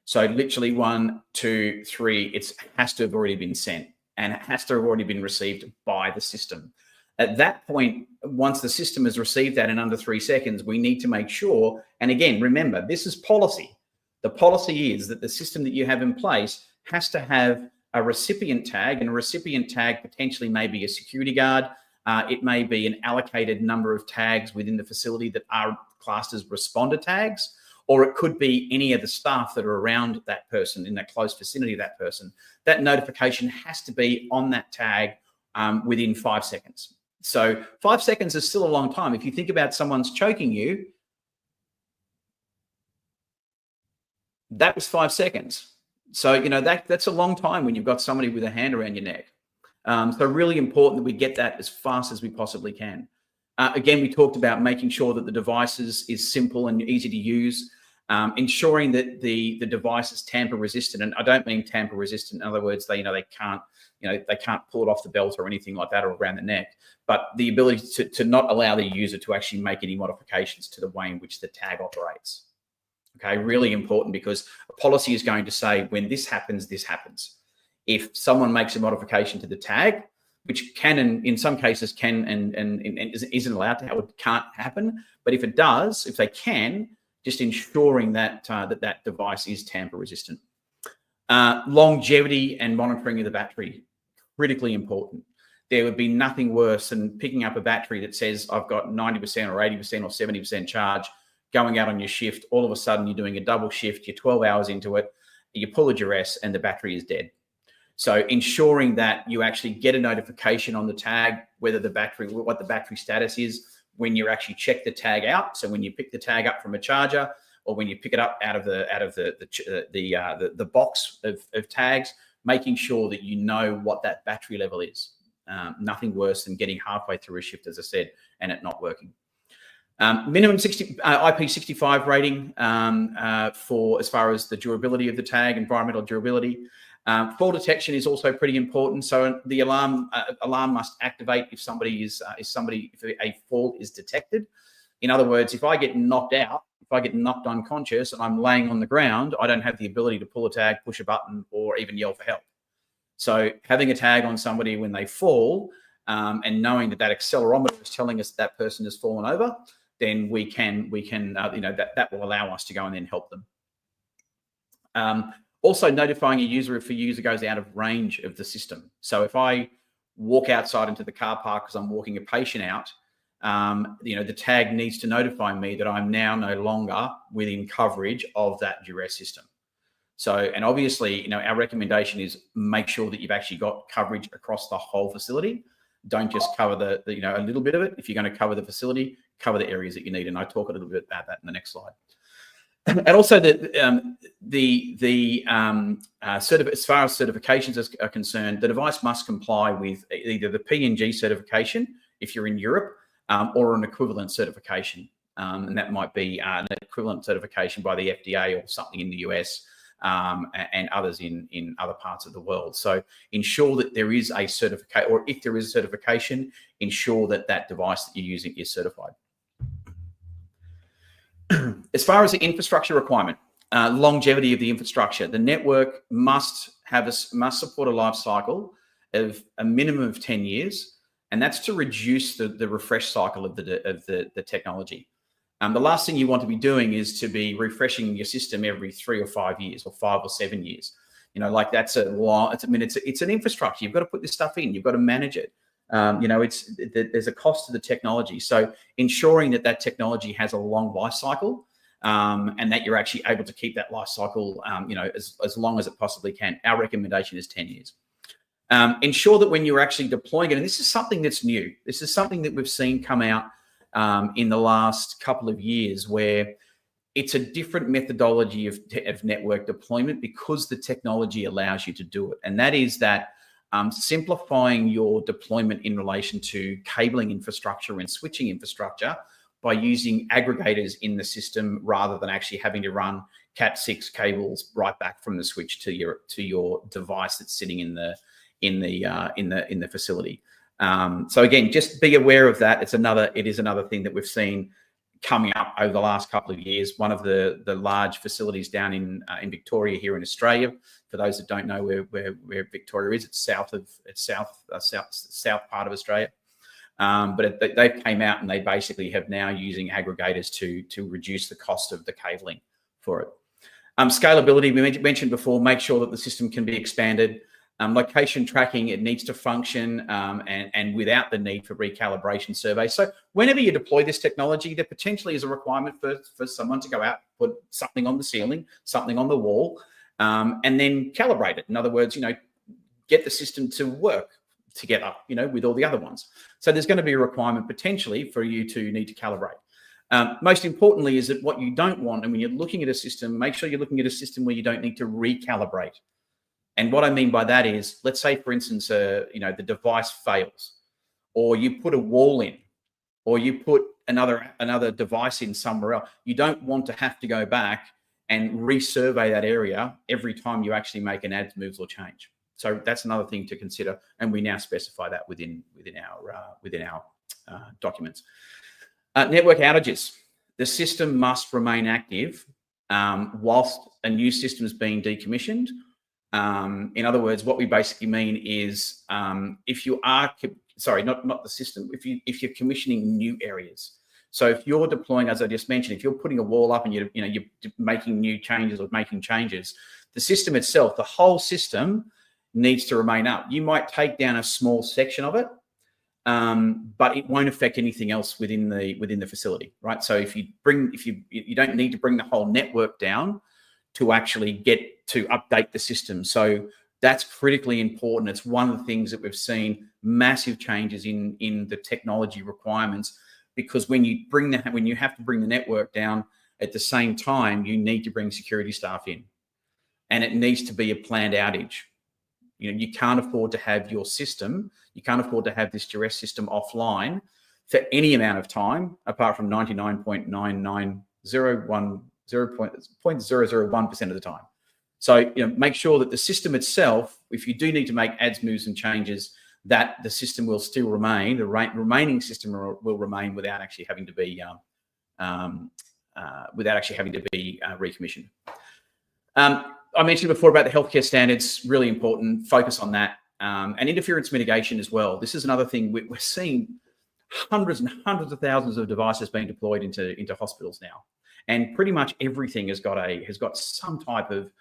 So literally 1, 2, 3, it has to have already been sent and it has to have already been received by the system. At that point, once the system has received that in under 3 seconds, we need to make sure, and again, remember, this is policy. The policy is that the system that you have in place has to have a recipient tag, and a recipient tag potentially may be a security guard. It may be an allocated number of tags within the facility that are classed as responder tags, or it could be any of the staff that are around that person in that close vicinity of that person. That notification has to be on that tag within 5 seconds. So 5 seconds is still a long time. If you think about someone's choking you, that was 5 seconds. So, that's a long time when you've got somebody with a hand around your neck. So really important that we get that as fast as we possibly can. Again, we talked about making sure that the device is simple and easy to use, ensuring that the device is tamper resistant. And I don't mean tamper resistant. In other words, they can't pull it off the belt or anything like that or around the neck, but the ability to not allow the user to actually make any modifications to the way in which the tag operates. Okay, really important, because a policy is going to say when this happens, this happens. If someone makes a modification to the tag, which can, and in some cases can and isn't allowed to, it can't happen. But if it does, if they can, just ensuring that that device is tamper resistant. Longevity and monitoring of the battery, critically important. There would be nothing worse than picking up a battery that says I've got 90% or 80% or 70% charge, going out on your shift. All of a sudden you're doing a double shift, you're 12 hours into it, you pull a duress and the battery is dead. So ensuring that you actually get a notification on the tag, whether the battery, what the battery status is when you actually check the tag out. So when you pick the tag up from a charger, or when you pick it up out of the box of tags, making sure that you know what that battery level is. Nothing worse than getting halfway through a shift, as I said, and it not working. Minimum IP65 rating for as far as the durability of the tag, environmental durability. Fall detection is also pretty important. So the alarm must activate if a fall is detected. In other words, if I get knocked out, if I get knocked unconscious and I'm laying on the ground, I don't have the ability to pull a tag, push a button, or even yell for help. So having a tag on somebody when they fall, and knowing that accelerometer is telling us that person has fallen over, then we can that will allow us to go and then help them. Also notifying a user if a user goes out of range of the system. So if I walk outside into the car park because I'm walking a patient out, the tag needs to notify me that I'm now no longer within coverage of that duress system. So, and obviously, our recommendation is make sure that you've actually got coverage across the whole facility. Don't just cover the a little bit of it. If you're going to cover the facility, cover the areas that you need. And I talk a little bit about that in the next slide. And also as far as certifications are concerned, the device must comply with either the P&G certification if you're in Europe, or an equivalent certification. and that might be an equivalent certification by the FDA or something in the US, and others in other parts of the world. So ensure that there is a certificate, or if there is a certification, ensure that that device that you're using is certified. As far as the infrastructure requirement, longevity of the infrastructure, the network must support a life cycle of a minimum of 10 years, and that's to reduce the refresh cycle of the technology. The last thing you want to be doing is to be refreshing your system every 3 or 5 years, or 5 or 7 years. You know, like that's a long. It's an infrastructure. You've got to put this stuff in. You've got to manage it. You know, there's a cost to the technology. So ensuring that that technology has a long life cycle, and that you're actually able to keep that life cycle, you know, as long as it possibly can. Our recommendation is 10 years. Ensure that when you're actually deploying it, and this is something that's new. This is something that we've seen come out in the last couple of years, where it's a different methodology of network deployment because the technology allows you to do it. And that is that simplifying your deployment in relation to cabling infrastructure and switching infrastructure by using aggregators in the system rather than actually having to run Cat6 cables right back from the switch to your device that's sitting in the facility. So again, just be aware of that. It is another thing that we've seen coming up over the last couple of years. One of the large facilities down in Victoria here in Australia. For those that don't know where Victoria is, it's south part of Australia. But they came out and they basically have now using aggregators to reduce the cost of the cabling for it. Scalability, we mentioned before, make sure that the system can be expanded. Location tracking, it needs to function and without the need for recalibration surveys. So whenever you deploy this technology, there potentially is a requirement for someone to go out, put something on the ceiling, something on the wall, and then calibrate it. In other words, you know, get the system to work together, you know, with all the other ones. So there's going to be a requirement potentially for you to need to calibrate. Most importantly is that what you don't want, and when you're looking at a system, make sure you're looking at a system where you don't need to recalibrate. And what I mean by that is, let's say, for instance, you know, the device fails, or you put a wall in, or you put another device in somewhere else. You don't want to have to go back and resurvey that area every time you actually make an adds, moves, or change. So that's another thing to consider, and we now specify that within our documents. Network outages. The system must remain active whilst a new system is being decommissioned. In other words, what we basically mean is if you are, sorry, not the system, if you're commissioning new areas. So if you're deploying, as I just mentioned, if you're putting a wall up and you're making new changes or making changes, the system itself, the whole system needs to remain up. You might take down a small section of it, but it won't affect anything else within the facility, right? So if you don't need to bring the whole network down to actually get to update the system. So that's critically important. It's one of the things that we've seen massive changes in the technology requirements, because when you have to bring the network down at the same time, you need to bring security staff in, and it needs to be a planned outage. You know, you can't afford to have your system, you can't afford to have this Duress system offline for any amount of time, apart from 0.001% of the time. So, you know, make sure that the system itself, if you do need to make adds, moves, and changes, that the system will still remain, the remaining system will remain without actually having to be recommissioned. I mentioned before about the healthcare standards, really important, focus on that, and interference mitigation as well. This is another thing. We're seeing hundreds and hundreds of thousands of devices being deployed into hospitals now, and pretty much everything has got some type of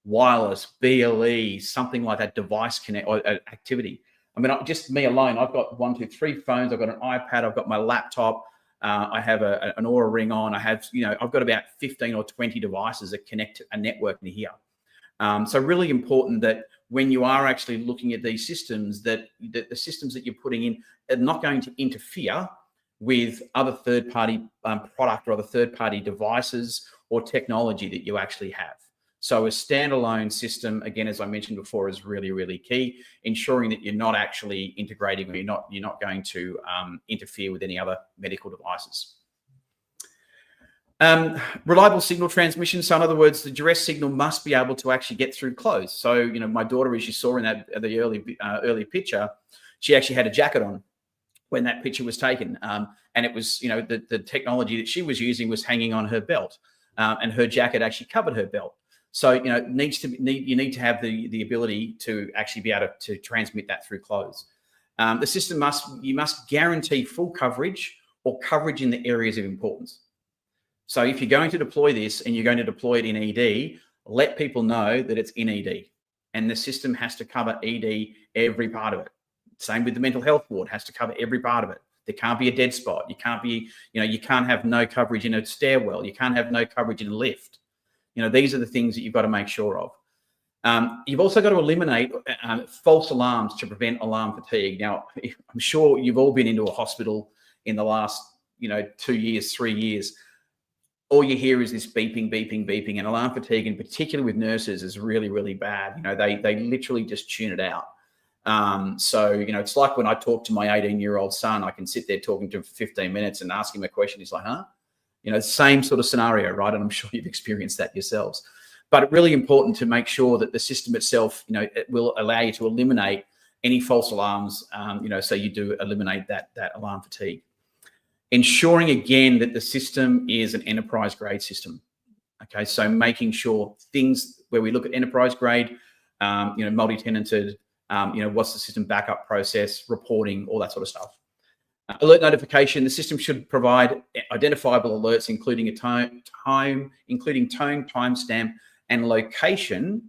wireless, BLE, something like that, device connect or activity. I mean, just me alone, I've got 1, 2, 3 phones. I've got an iPad. I've got my laptop. I have an Aura Ring on. I've got about 15 or 20 devices that connect to a network in here. So really important that when you are actually looking at these systems, that the systems that you're putting in are not going to interfere with other third-party product or other third-party devices or technology that you actually have. So a standalone system, again, as I mentioned before, is really, really key, ensuring that you're not actually integrating or you're not going to interfere with any other medical devices. Reliable signal transmission. So in other words, the duress signal must be able to actually get through clothes. So, you know, my daughter, as you saw in that the early picture, she actually had a jacket on when that picture was taken. And it was, you know, the technology that she was using was hanging on her belt, and her jacket actually covered her belt. So, you know, you need to have the ability to actually be able to transmit that through clothes. The system must guarantee full coverage or coverage in the areas of importance. So if you're going to deploy this and you're going to deploy it in ED, let people know that it's in ED, and the system has to cover ED, every part of it. Same with the mental health ward, has to cover every part of it. There can't be a dead spot. You can't be, you know, you can't have no coverage in a stairwell. You can't have no coverage in a lift. You know, these are the things that you've got to make sure of. You've also got to eliminate false alarms to prevent alarm fatigue. Now, I'm sure you've all been into a hospital in the last, you know, 2 years, 3 years. All you hear is this beeping, beeping, beeping, and alarm fatigue, and particularly with nurses, is really, really bad. You know, they literally just tune it out. So, you know, it's like when I talk to my 18-year-old son, I can sit there talking to him for 15 minutes and ask him a question. He's like, huh? You know, same sort of scenario, right? And I'm sure you've experienced that yourselves. But it's really important to make sure that the system itself, you know, it will allow you to eliminate any false alarms, you know, so you do eliminate that alarm fatigue. Ensuring, again, that the system is an enterprise grade system. Okay, so making sure things where we look at enterprise grade, you know, multi-tenanted, you know, what's the system backup process, reporting, all that sort of stuff. Alert notification, the system should provide identifiable alerts, including including tone, timestamp, and location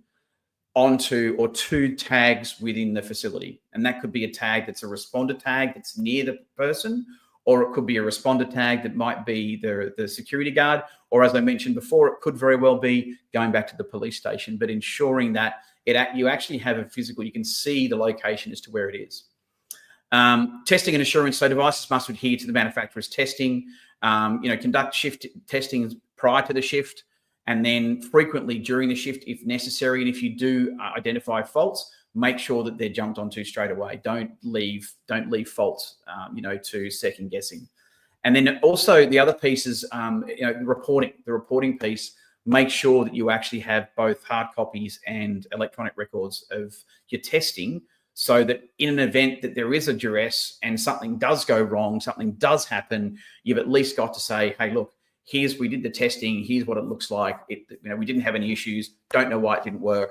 onto or to tags within the facility. And that could be a tag that's a responder tag that's near the person, or it could be a responder tag that might be the security guard, or as I mentioned before, it could very well be going back to the police station, but ensuring that you actually have a physical, you can see the location as to where it is. Testing and assurance, so devices must adhere to the manufacturer's testing, you know, conduct shift testing prior to the shift, and then frequently during the shift if necessary. And if you do identify faults, make sure that they're jumped onto straight away. Don't leave faults, you know, to second guessing. And then also the other piece is, you know, the reporting piece. Make sure that you actually have both hard copies and electronic records of your testing, so that in an event that there is a duress and something does go wrong, something does happen, you've at least got to say, hey, look, we did the testing, here's what it looks like. You know, we didn't have any issues, don't know why it didn't work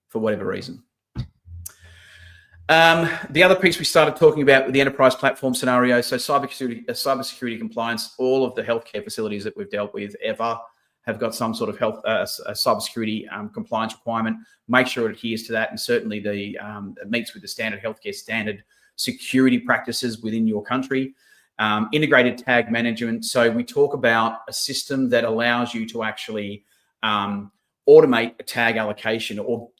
for whatever reason. The other piece we started talking about with the enterprise platform scenario, so cybersecurity compliance. All of the healthcare facilities that we've dealt with ever have got some sort of cybersecurity compliance requirement. Make sure it adheres to that, and certainly it meets with the standard healthcare standard security practices within your country. Integrated tag management. So we talk about a system that allows you to actually automate a tag allocation, or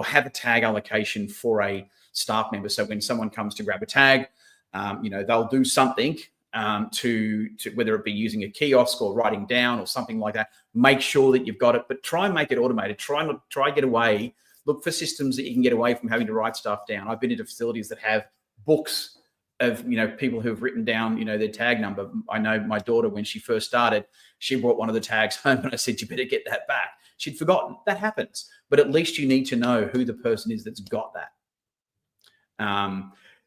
have a tag allocation for a staff member. So when someone comes to grab a tag, you know, they'll do something to whether it be using a kiosk or writing down or something like that. Make sure that you've got it, but try and make it automated. Try get away. Look for systems that you can get away from having to write stuff down. I've been into facilities that have books of, you know, people who've written down, you know, their tag number. I know my daughter, when she first started, she brought one of the tags home, and I said, you better get that back. She'd forgotten. That happens, but at least you need to know who the person is that's got that.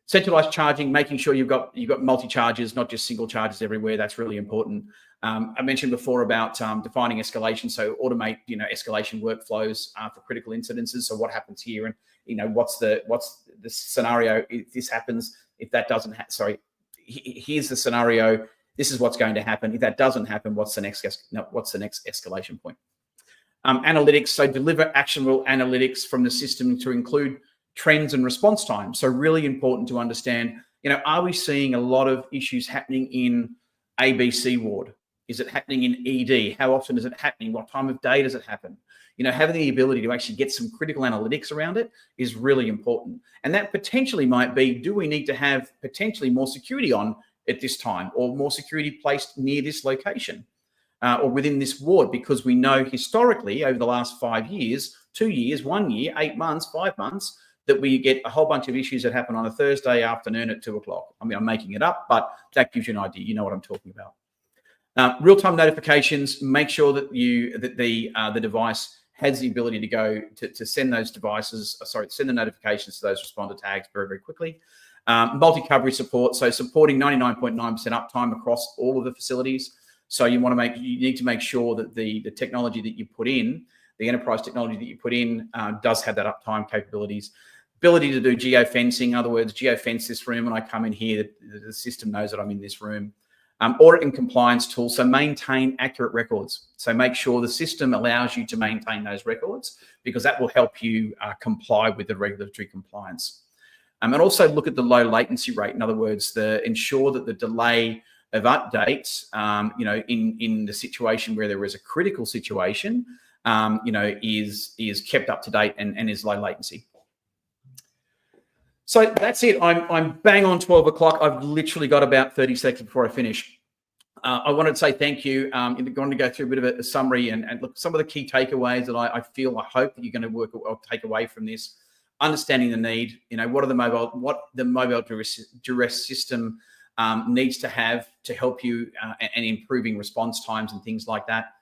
Centralized charging, making sure you've got multi-charges, not just single charges everywhere. That's really important. I mentioned before about defining escalation, so automate, you know, escalation workflows for critical incidences. So what happens here, and you know, what's the scenario if this happens? If that doesn't here's the scenario. This is what's going to happen. If that doesn't happen, what's the next escalation point? Analytics, so deliver actionable analytics from the system to include trends and response time. So really important to understand, you know, are we seeing a lot of issues happening in ABC ward? Is it happening in ED? How often is it happening? What time of day does it happen? You know, having the ability to actually get some critical analytics around it is really important. And that potentially might be, do we need to have potentially more security on at this time, or more security placed near this location, or within this ward? Because we know historically over the last 5 years, 2 years, 1 year, 8 months, 5 months, that we get a whole bunch of issues that happen on a Thursday afternoon at 2 o'clock. I mean, I'm making it up, but that gives you an idea. You know what I'm talking about. Real-time notifications. Make sure that the device has the ability to go to send those send the notifications to those responder tags very, very quickly. Multi-coverage support, so supporting 99.9% uptime across all of the facilities. So you need to make sure that the technology that you put in, the enterprise technology that you put in, does have that uptime capabilities. Ability to do geofencing, in other words, geofence this room when I come in here, the system knows that I'm in this room. Audit and compliance tools, so maintain accurate records. So make sure the system allows you to maintain those records, because that will help you comply with the regulatory compliance. And also look at the low latency rate. In other words, ensure that the delay of updates, in the situation where there is a critical situation, is kept up to date and is low latency. So that's it. I'm bang on 12 o'clock. I've literally got about 30 seconds before I finish. I wanted to say thank you. I'm going to go through a bit of a summary and look some of the key takeaways that I hope that you're going to work or take away from this. Understanding the need, what the mobile duress system needs to have to help you and improving response times and things like that.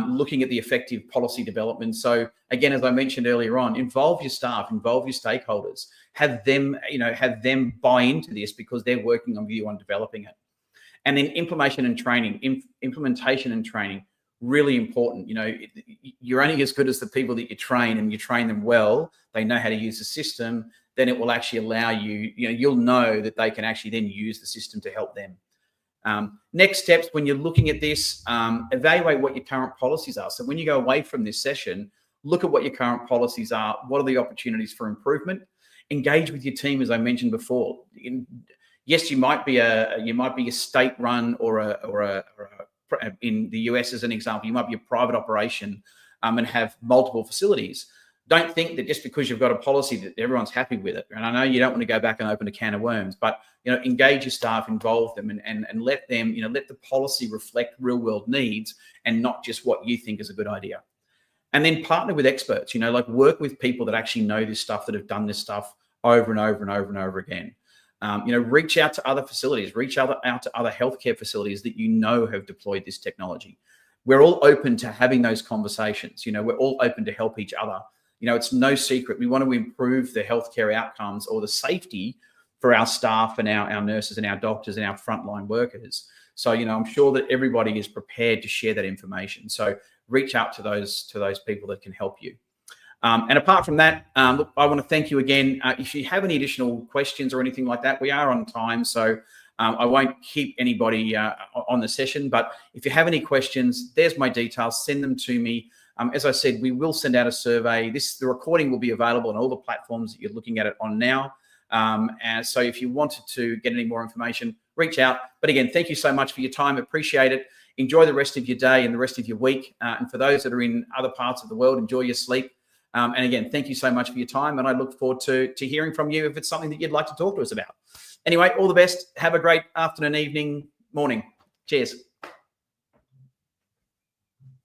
Looking at the effective policy development. So again, as I mentioned earlier on, involve your staff, involve your stakeholders, have them buy into this because they're working on you on developing it. And then implementation and training, really important. You're only as good as the people that you train, and you train them well, they know how to use the system, then it will actually allow you'll know that they can actually then use the system to help them. Next steps, when you're looking at this, evaluate what your current policies are. So when you go away from this session, look at what your current policies are. What are the opportunities for improvement? Engage with your team, as I mentioned before. Yes, you might be a state-run or in the US as an example, you might be a private operation and have multiple facilities. Don't think that just because you've got a policy that everyone's happy with it. And I know you don't want to go back and open a can of worms, but engage your staff, involve them, and let them, let the policy reflect real world needs and not just what you think is a good idea. And then partner with experts, work with people that actually know this stuff, that have done this stuff over and over and over and over again. Reach out to other facilities, reach out to other healthcare facilities that have deployed this technology. We're all open to having those conversations. We're all open to help each other. It's no secret. We want to improve the healthcare outcomes or the safety for our staff and our nurses and our doctors and our frontline workers. So, I'm sure that everybody is prepared to share that information. So reach out to those people that can help you. And apart from that, look, I want to thank you again. If you have any additional questions or anything like that, we are on time. So I won't keep anybody on the session. But if you have any questions, there's my details. Send them to me. As I said, we will send out a survey. The recording will be available on all the platforms that you're looking at it on now. And so if you wanted to get any more information, reach out. But again, thank you so much for your time. Appreciate it. Enjoy the rest of your day and the rest of your week. And for those that are in other parts of the world, enjoy your sleep. And again, thank you so much for your time. And I look forward to hearing from you if it's something that you'd like to talk to us about. Anyway, all the best. Have a great afternoon, evening, morning. Cheers.